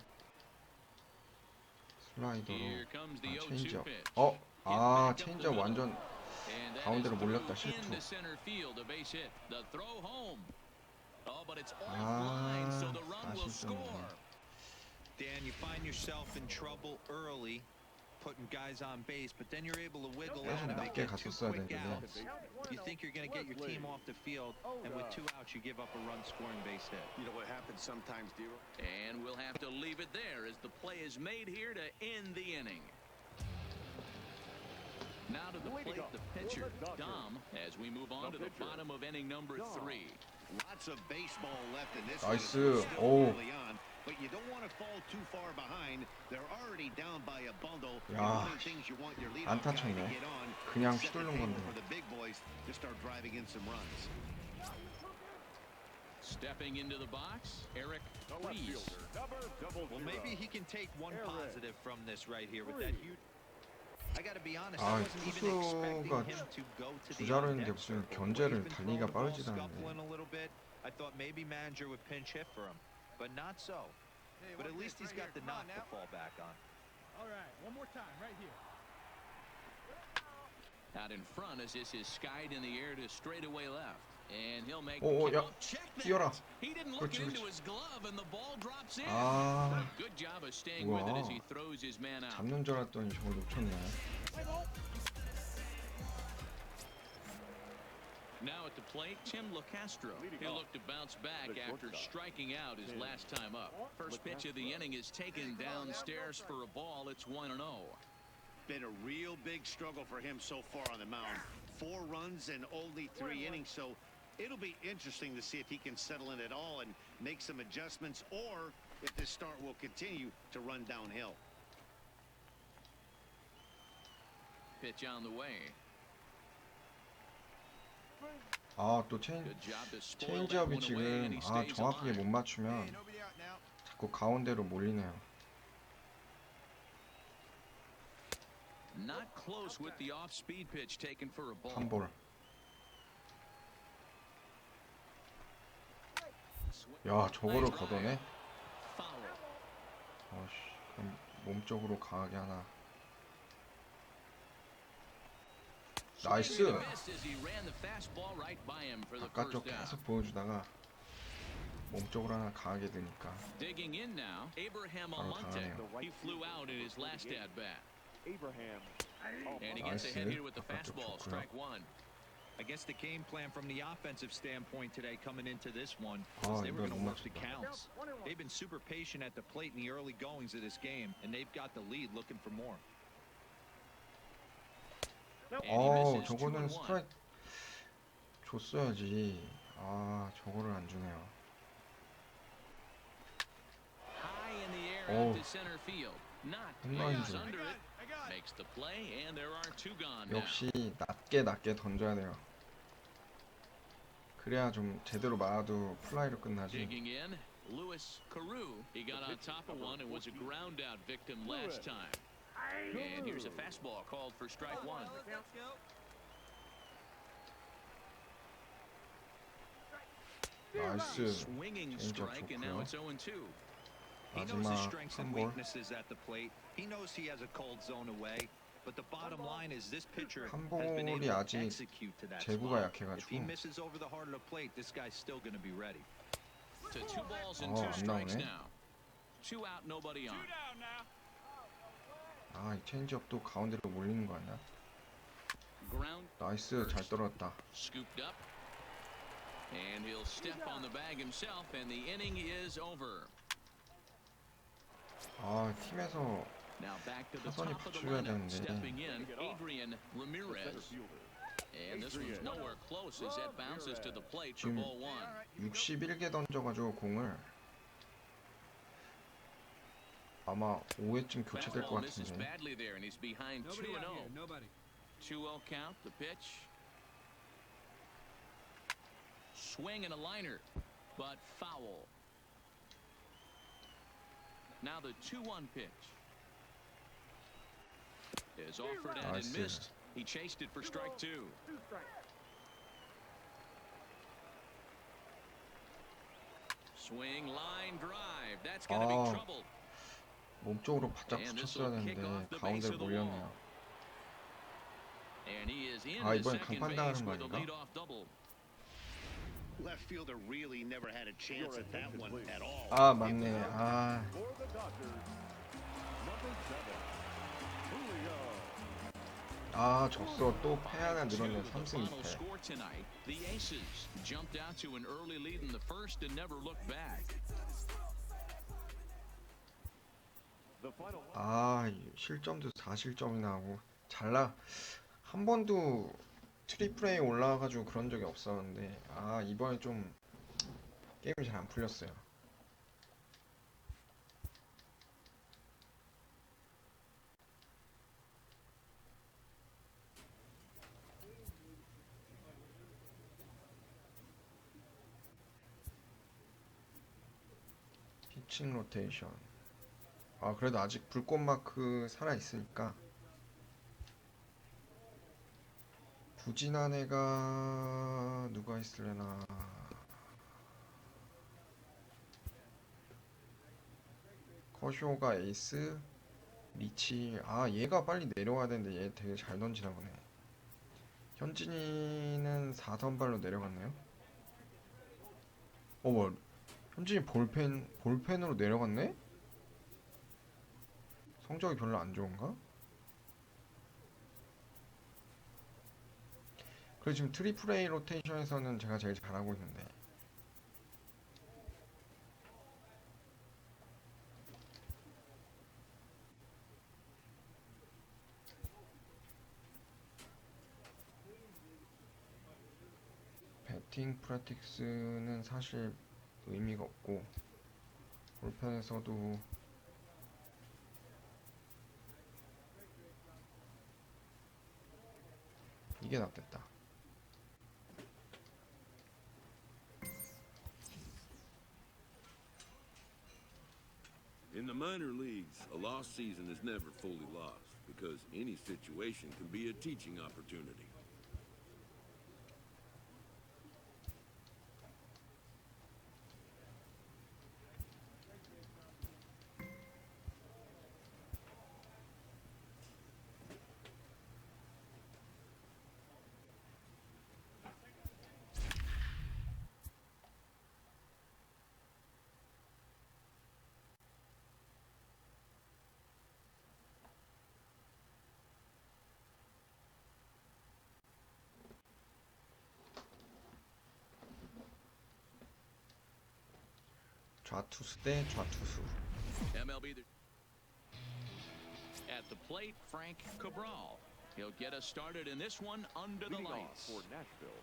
슬라이더로. Here comes the 0-2 체인지업. pitch. 체인지업 완전 And that 가운데로 is 몰렸다, through 실투. into center field, a base hit. The throw home. Oh, but it's 아, offline, so the run will 아쉽습니다. score. Dan, you find yourself in trouble early, putting guys on base, but then you're able to wiggle out and 낮게 make it 2 갔었어야 quick 되는데. outs. You think you're going to get your team off the field, and with 2 outs, you give up a run-scoring base hit. You know what happens sometimes, Dero? And we'll have to leave it there as the play is made here to end the inning. Now to the plate, the pitcher, Dom, as we move on to the bottom of inning number 3. Lots of baseball left in this 나이스. one. It's still 오. early on, but you don't want to fall too far behind. They're already down by a bundle. 야, One of the things you want your leadoff 안타 guy to 쳤네. get on, 그냥 set the 휘두른 table 건데. for the big boys to start driving in some runs. Stepping into the box, Eric Freeze. Well, maybe he can take one positive from this right here with that huge. I got to be honest, 아, I wasn't even expecting 투수가 him to go to the 주자로인데 on-deck 무슨 circle. 견제를 He's been 달리기가 throwing the ball, 빠르지도 않네. scuffling a little bit. I thought maybe manager would pinch hit for him, but not so. Hey, But at one least pitch he's right got here. the Come on knock to now. fall back on. All right, one more time, right here. Out in front as this is skied in the air to straightaway left. And he'll make 오, the 야, check that. 뛰어라. He didn't look 그렇지, into 그렇지. his glove and the ball drops in. 아, Good job of staying with it as he 우와. throws his man out. 잡는 줄 알았더니 저걸 놓쳤네. Now at the plate, Tim LaCastro. He looked to bounce back after striking out his last time up. First pitch of the inning is taken downstairs for a ball. It's 1-0. Been a real big struggle for him so far on the mound. 4 runs in only 3 innings, so it'll be interesting to see if he can settle in at all and make some adjustments, or if this start will continue to run downhill. Pitch on the way. 또 Good job to spoil that 체인지업이 one away, and 지금 he stays 정확하게 alive. 못 맞추면 Nobody out now. 자꾸 가운데로 몰리네요. Not close with the off-speed pitch taken for a ball. 한 볼. 야, 저거를 걷어내? Foul. 그럼 몸쪽으로 강하게 하나. 나이스. Missed as he ran the fastball right by him for the 바깥쪽 first down. 계속 보여주다가 몸쪽으로 하나 강하게 드니까. Digging in now, Abraham 바로 Almonte. 당하네요. He flew out in his last at bat. Abraham. And he gets 나이스. ahead here with the 바깥쪽 fastball, 좋고요. strike 1. I guess the game plan from the offensive standpoint today coming into this one 아, is they were 이거 going to 못 work the 맞췄다. counts. They've been super patient at the plate in the early goings of this game, and they've got the lead looking for more. And he misses 저거는 2-1. 스트라이크 줬어야지. 아, 저거를 안 주네요. High in the air Oh. out to center field. Not 홈런 is 줄. under it. Makes the play, and there are two gone now. 역시 낮게 던져야 돼요. 그래야 좀 제대로 맞아도 플라이로 끝나지. Digging in, Luis Carew. He got on top of one and was a ground out victim last time. And here's a fastball called for strike one. Let's go. 나이스. Swinging 진짜 strike, and now 좋고요. it's 0-2. He knows his 마지막 strengths and 한 볼. weaknesses at the plate. He knows he has a cold zone away. But the bottom line is this pitcher 한 has been able 볼이 to 아직 execute to that 제구가 spot. If he 약해가지고. misses over the heart of the plate, this guy's still going to be ready. To 2 balls and 안 2 strikes 나오네. now. 2 out, nobody on. 아, 이 체인지업도 가운데로 몰리는 거 아니야? Ground 나이스, 잘 떨어졌다. scooped up. And he'll step on the bag himself, and the inning is over. 아, 팀에서 Now back to the 타선이 top of the 받쳐줘야 lineup. 되는데. Stepping in, Adrian Ramirez. And this one's nowhere close as that bounces to the plate for 지금 ball one. 61개 던져가지고 공을 아마 5회쯤 교체될 것 Fastball misses 같은데. badly there, and he's behind 2-0. 2-0 count, the pitch. Swing and a liner, but foul. Now the 2-1 pitch is offered and Nice. missed. He chased it for strike two. Swing, line drive. That's going to be trouble. 몸쪽으로 바짝 붙였어야 되는데 가운데로 몰렸네요. And he is in 아, his 이번엔 second 강판 base 당하는 거 with a 아닌가? leadoff double. Left fielder really never had a chance at that one at all. 아, 맞네. 아, For the Dodgers, number 7, Julio. 아, 졌어. 또 패 하나 Two, 늘었네. the 3승 final 2패. score tonight. The Aces jumped out to an early lead in the first and never looked back. The final 아, 실점도 4실점이나 하고 한 번도 트리플 A 올라와가지고 그런 적이 없었는데, 아, 이번에 좀 게임이 잘 안 풀렸어요. 피칭 로테이션. 아, 그래도 아직 불꽃 마크 살아 있으니까. 부진한 애가 누가 있을래나. 커쇼가 에이스, 리치. 아, 얘가 빨리 내려와야 되는데 얘 되게 잘 던지나 보네. 현진이는 4선발로 내려갔네요. 뭐 현진이 볼펜으로 내려갔네? 성적이 별로 안 좋은가? 그래, 지금 트리플 A 로테이션에서는 제가 제일 잘하고 있는데. 배팅 프랙티스는 사실 의미가 없고, 볼펜에서도 이게 낫겠다. In the minor leagues, a lost season is never fully lost because any situation can be a teaching opportunity. 좌투수 대 좌투수. MLB at the plate, Frank Cabral. He'll get us started in this one under the leading off lights. for Nashville,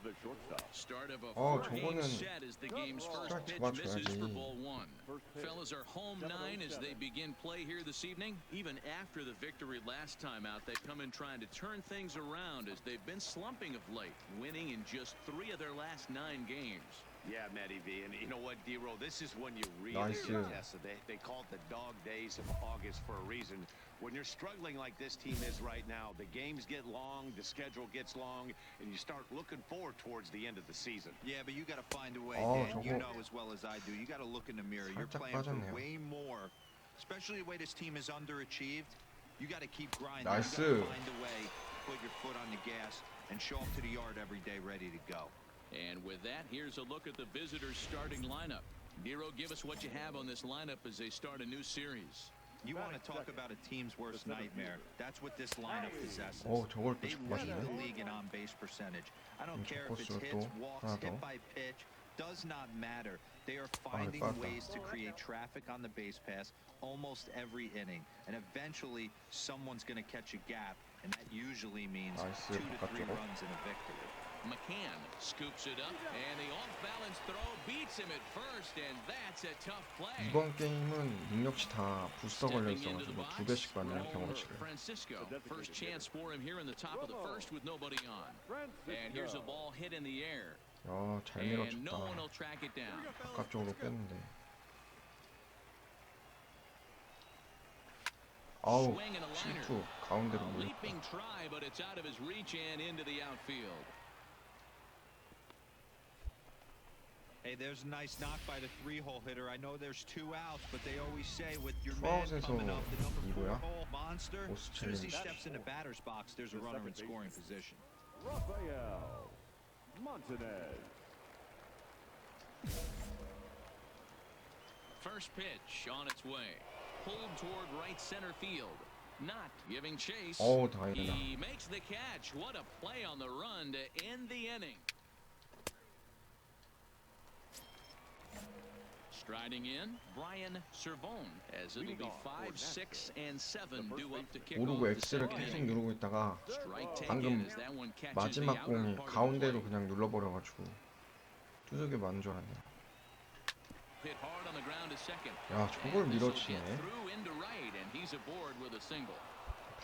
the shortstop. Start of a 어, four-game 저거는 set as the game's first 스트라이크 pitch misses 잡아줘야지. for ball one. First pitch. Fellas are home 9 as they begin play here this evening. Even after the victory last time out, they come in trying to turn things around as they've been slumping of late, winning in just 3 of their last 9 games. Yeah, Matty V, and you know what, D-Roll, this is when you really Nice. get tested. They call it the dog days of August for a reason. When you're struggling like this team is right now, the games get long, the schedule gets long, and you start looking forward towards the end of the season. Yeah, but you got to find a way, Oh, Dan. You 저거 know as well as I do. You got to look in the mirror. You're 살짝 playing for 빠졌네요. way more, especially the way this team is underachieved. You got to keep grinding. 나이스. You got to find a way, put your foot on the gas, and show up to the yard every day ready to go. And with that, here's a look at the visitors' starting lineup. Nero, give us what you have on this lineup as they start a new series. You want to talk about a team's worst nightmare. That's what this lineup possesses. 오, 저걸 또 They 자꾸 lead the 맞네. league in on-base percentage. I don't care if it's 저 hits, 코스로 또 walks, 하나 hit 더. by pitch. Does not matter. They are finding 빠졌다. ways to create traffic on the base pass almost every inning. And eventually, someone's going to catch a gap. And that usually means 나이스, 2 to 3 바깥쪽으로. runs in a victory. McCann scoops it up, and the off-balance throw beats him at first, and that's a tough play. 이번 게임은 능력치 다 부스터 걸려 Stepping into the 있어가지고 box, 2배씩 받는 Raul 경험치를. Francisco, first chance for him here in the top of the first with nobody on. And here's a ball hit in the air, 야, 잘 and no one 밀어줬다. will track it down. 바깥쪽으로 뺐는데. 아우, Swing and a liner. 실투 가운데로 A 밀었다. leaping try, but it's out of his reach and into the outfield. Hey, there's a nice knock by the 3-hole hitter. I know there's 2 outs, but they always say with your man 투아웃에서 coming up, the number 4 이거야? hole monster, as 오스 soon as he 챌린지. steps in the batter's box, there's a runner in scoring position. Rafael Montanez. First pitch on its way. Pulled toward right center field. Not giving chase. 어우, 다행이다. He makes the catch. What a play on the run to end the inning. Striding in, Brian Servone, as it'll be 5, 6, and 7 due up to kick 모르고 off the X를 second 계속 inning. 누르고 있다가 Strike taken 방금 as that one catches the 마지막 outer 공이 part of the 가운데로 plate. 그냥 눌러버려가지고 투석에 맞는 줄 알았네. Hit hard on the ground to second. 야, 저걸 And this'll 밀어치네. get through into right, and he's aboard with a single.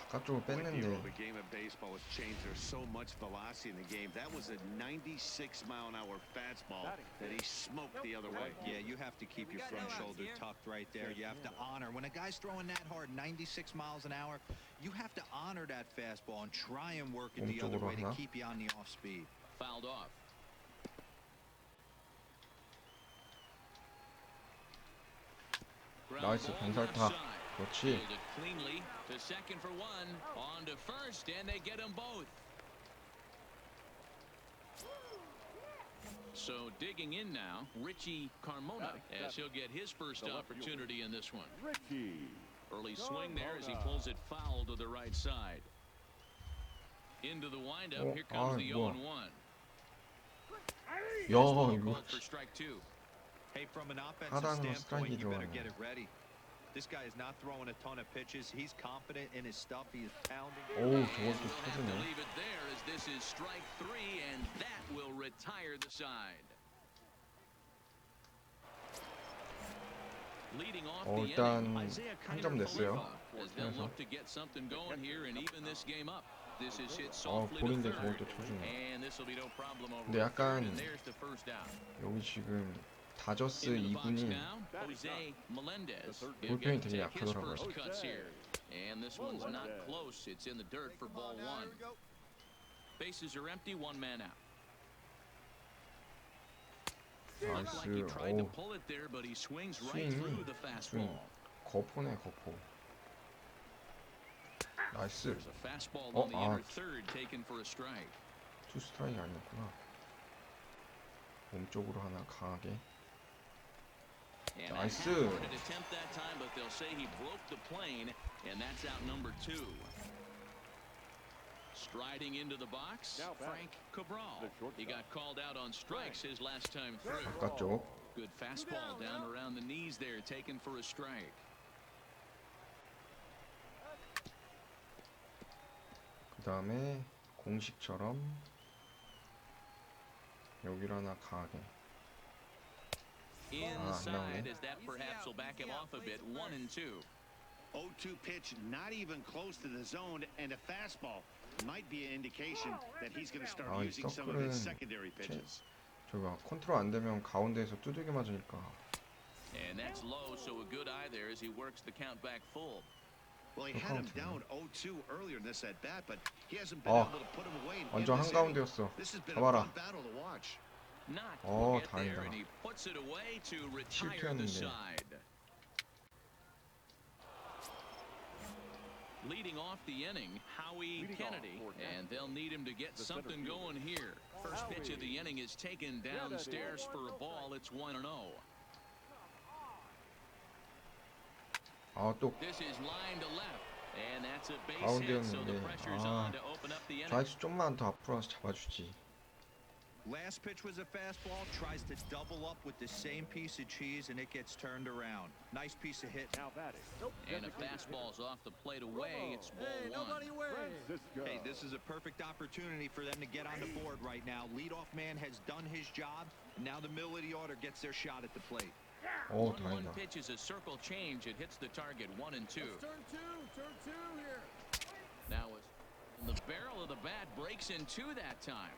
바깥쪽으로 Boy, D-Roll, 뺐는데 the game of baseball has changed. There's so much velocity in the game. That was a 96-mile-an-hour fastball that he smoked the other way. Yeah, you have to keep your front shoulder tucked right there. You have to honor. When a guy's throwing that hard, 96 miles an hour, you have to honor that fastball and try and work it the other 오른쪽으로 way to 하나? keep you on the off speed. Fouled off. Ground 나이스, ball 병살타. left side. 그렇지. Fielded cleanly to second for one. On to first, and they get them both. So digging in now, Richie Carmona, as he'll get his first opportunity in this one. Richie. Early swing there as he pulls it foul to the right side. Into the windup, here comes the 0-1. 야, Ball 이거 called for strike 2. Hey, from an offensive 하단으로 standpoint, 스트라이크 you better 들어가네. get it ready. This guy is not throwing a ton of pitches. He's confident in his stuff. He is pounding. 오우, 저걸 And 또 we'll have to 터지네. leave it there as this is strike 3, and that will retire the side. Leading off the 일단 inning, Isaiah 한 점 냈어요. as they'll 그래서 look to get something going here and even this game up. This is hit softly to 볼인데 third, 저걸 또 쳐주네. and this will be no problem over 근데 at third, 약간 and there's the first out. 여기 지금 다저스 Into the box 2군이 now, Jose Melendez. 불펜이 He'll 되게 get to take his 약하더라고요. first cuts here. And this one's not close. It's in the dirt for ball one. Bases are empty, one man out. Looked like he 나이스. tried to 오, pull it there, but he swings right 스윙이 through the 스윙 fastball. 거포네, 거포. 나이스. There's a fastball Oh, on the inner third taken for a strike. 투 스트라이크 아니었구나. 몸쪽으로 하나 강하게. And a 나이스. half-hearted attempt that time, but they'll say he broke the plane, and that's out number 2. Striding into the box, Frank Cabral. He got called out on strikes his last time through. 바깥쪽. Good fastball down around the knees there, taken for a strike. 그 다음에 공식처럼 여기로 하나 강하게. Inside as that perhaps will back him off a bit. 1-2. 0-2 pitch, not even close to the zone, and a fastball might be an indication that he's going to start 이 using some of his 서클은 secondary pitches. 저거 컨트롤 안 되면 가운데에서 두들겨 맞으니까. And that's low, so a good eye there as he works the count back full. Well, he 그 had him 카운트네. down 0-2 earlier in this at bat, but he hasn't been 어, able to put him away in 완전 this inning. 한가운데였어. This has been a 잡아라. fun battle to watch. Not 어, to get there, 다행이다. and he puts it away to retire the 실패였는데. side. Leading off the inning, Howie Kennedy, and they'll need him to get something going here. First pitch of the inning is taken downstairs for a ball. It's 1-0. 또 This is line to left, and that's a base hit, so the 가운데였는데. pressure's on to open up the inning. 좌익수 좀만 더 앞으로 와서 잡아주지. Last pitch was a fastball, tries to double up with the same piece of cheese, and it gets turned around. Nice piece of hit. Now batting. And a fastball's off the plate away. It's ball one. Francisco. Hey, this is a perfect opportunity for them to get on the board right now. Leadoff man has done his job, and now the middle of the order gets their shot at the plate. 1-1 다행이다. pitch is a circle change. It hits the target 1-2. Turn two here. Now the barrel of the bat breaks in two that time.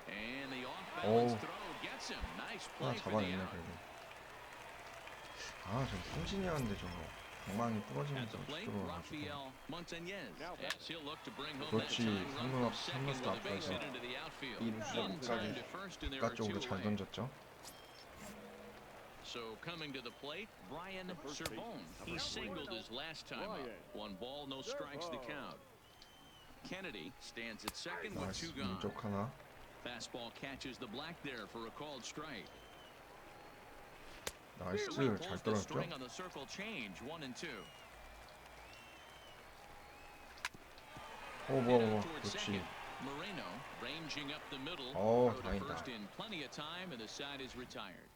And the off-balance throw gets him. Nice 하나 play for the 잡아냈네 out. 그래도. 저 삼진이었는데 저거 방망이 At 부러지면서 the plate, 들어와가지고. Rafael Montañez. As he'll look to bring home that 그렇지. tying run from second 삼루수 with a base 앞에서 hit into the outfield. 이 루수가 In time to first, and there are two 바깥쪽으로 잘 away. 던졌죠. So coming to the plate, Brian Servone. He singled his last time up. 1 ball, no strikes the count. Kennedy stands at second with 나이스. 2 gone. 왼쪽 하나. Fastball catches the black there for a called strike. 나이스. He 잘 pulls the 떨어졌죠. string on the circle change. 1-2. 뭐야. Towards 그렇지. second. Moreno ranging up the middle. 오, Throw to 다행이다. first in plenty of time, and the side is retired.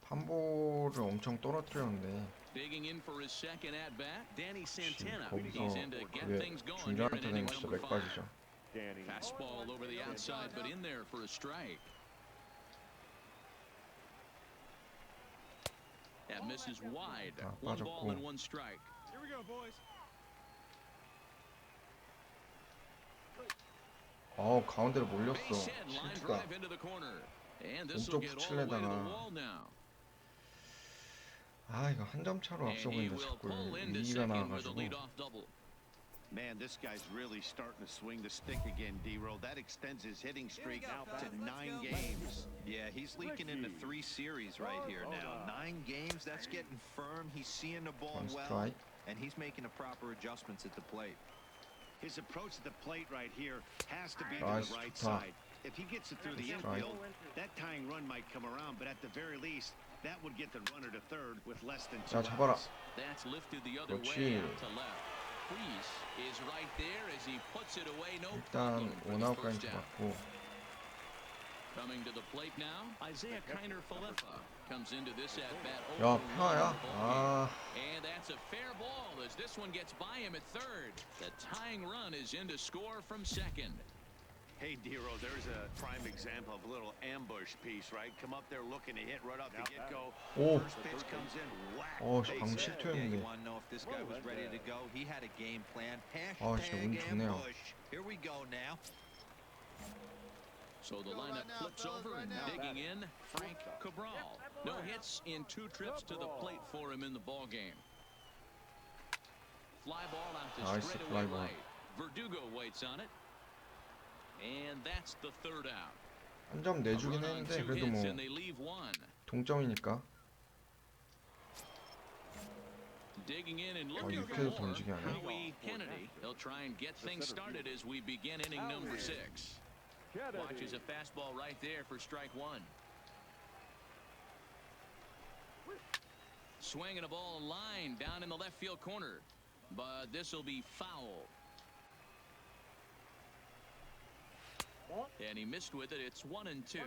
판볼을 엄청 떨어뜨렸는데 Digging in for his second at bat, Danny Santana. 거기서 He's in to get 그게 things going here in 중전한테 inning 되면 진짜 number 5. 맥박이죠. Danny. Fastball over the outside, but in there for a strike. That misses wide. 1 ball 빠졌고. and 1 strike. Here we go, boys. 가운데로 몰렸어. Base hit, line 실투가. drive into the corner. And this will 왼쪽 get all the way to the 붙일래다가. wall now. 이거 한 점 차로 And 앞서고 he 있는데 will 자꾸 pull into 위기가 second with a 나와가지고. leadoff double. Man, this guy's really starting to swing the stick again, D-Roll. That extends his hitting streak to 9 games. Yeah, he's leaking into 3 series right here now. 9 games, that's getting firm. He's seeing the ball One well, strike. and he's making the proper adjustments at the plate. His approach at the plate right here has to be to Nice, the right 좋다. side. If he gets it through the Strike. infield, that tying run might come around, but at the very least, that would get the runner to third with less than 2 자, 잡아라. outs. That's lifted the other 그렇지. way out to left. Priest is right there as he puts it away. No 일단 problem for the 원아웃까지 first out. 잡았고. Coming to the plate now, Isaiah Kiner-Falefa comes into this at bat. 야, 펴야. And that's a fair ball as this one gets by him at third. The tying run is in to score from second. Hey, D-Roll, there's a prime example of a little ambush piece, right? Come up there looking to hit right off the get-go. 오. First pitch comes in, whack. 방금 base hit. Yeah, you 실투였는데. want to know if this guy was ready to go? He had a game plan. 진짜 Hashtag 운 좋네요. ambush. Here we go now. So the lineup flips over and digging in, Frank Cabral. No hits in 2 trips to the plate for him in the ball game. Fly ball out to Nice straightaway fly ball. right. Verdugo waits on it. And that's the third out. 한 점 A 내주긴 run on 했는데 2 그래도 hits 뭐 and they leave 1. 동점이니까. Digging in and looking for 육회도 more. 던지게 하네. Howie Kennedy. He'll try and get things started as we begin inning number 6. Watches a fastball right there for strike 1. Swinging a ball line down in the left field corner, but this will be foul. And he missed with it. It's 1-2.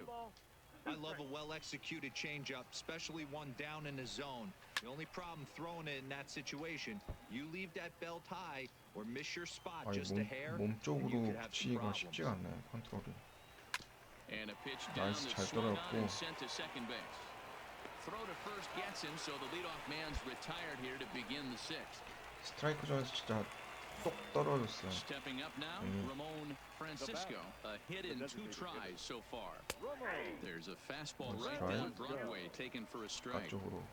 I love a well-executed changeup, especially one down in the zone. The only problem throwing it in that situation, you leave that belt high or miss your spot just a hair, 몸 and you 쪽으로 could have some 붙이기가 problems. 쉽지가 않네 컨트롤이. And a pitch down 나이스, that's 잘 swung on 떨어졌고. and sent to second base. Throw to first gets him, so the leadoff man's retired here to begin the sixth. 스트라이크 존에서 진짜 똑 떨어졌어요. Stepping up now, Ramon Francisco. A hit in 2 tries so far. There's a fastball Nice right try. down Broadway, taken for a strike. 바쪽으로.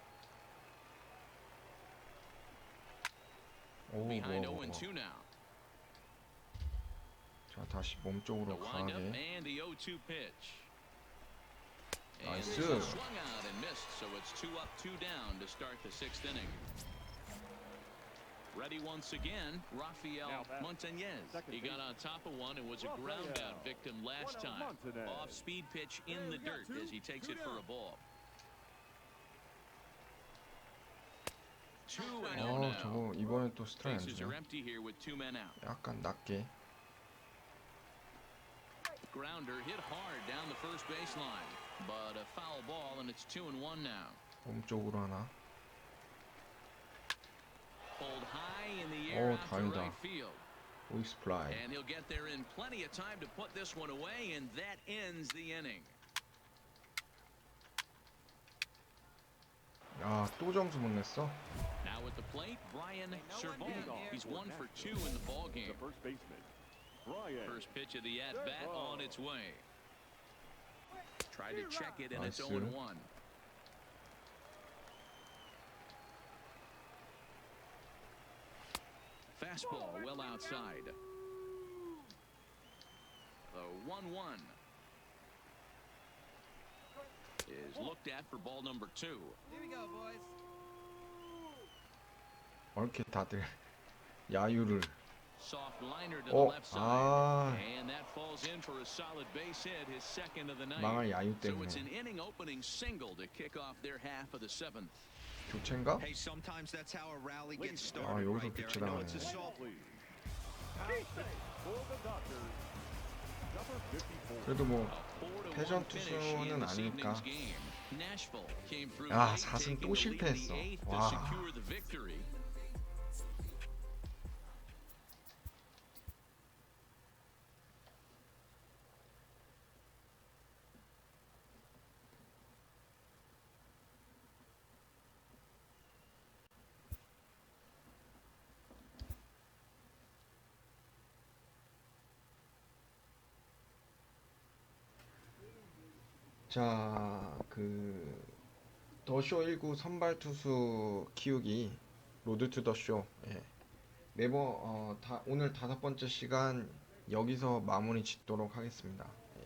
오, Behind 뭐. 0-2 now. 자, 다시 몸 The 쪽으로 windup 강하게. and the 0-2 pitch. And Nice. this is swung out and missed, so it's 2 up, 2 down to start the 6th inning. Ready once again, Rafael Montañez. He got on top of one and was a ground out victim last time. Off-speed pitch in the dirt as he takes it for a ball. 2-0 now. 저거 이번에 또 스트라이크 안 Bases are 주네. empty here with 2 men out. 약간 낮게. Grounder hit hard down the first baseline, but a foul ball, and it's 2-1 now. 몸 쪽으로 하나. Pulled high in the air out to 다행이다. right field. 오익스 플라이. And he'll get there in plenty of time to put this one away, and that ends the inning. 야, 또 점수 못 냈어? Now at the plate, Brian Servone. He's 1 for 2 in the ball game. The first baseman, Brian. First pitch of the at-bat on its way. Tried to check it, and it's Nice. 0-1. Fastball well outside. The 1-1 is looked at for ball number 2. Here we go, boys. 왜 이렇게 다들 야유를. Soft liner to the left side. 아, And that falls in for a solid base hit, his second of the night. 망할 야유 So it's an 때문에. inning opening single to kick off their half of the 7th. 교체인가? Hey, sometimes that's how a rally gets started 아, 여기서 right there. I 교체를 know it's a 하네. soft Please. For the Dodgers, number 54. 그래도 뭐 A 4-1 패전 finish in 투수는 this 아니니까. evening's game. Nashville came through 아, late, 사승 taking 또 the lead in 실패했어. the 8th to 와. secure the victory. 자, 더쇼 19 선발 투수 키우기 로드투더쇼. 예. 매번 오늘 5번째 시간 여기서 마무리 짓도록 하겠습니다.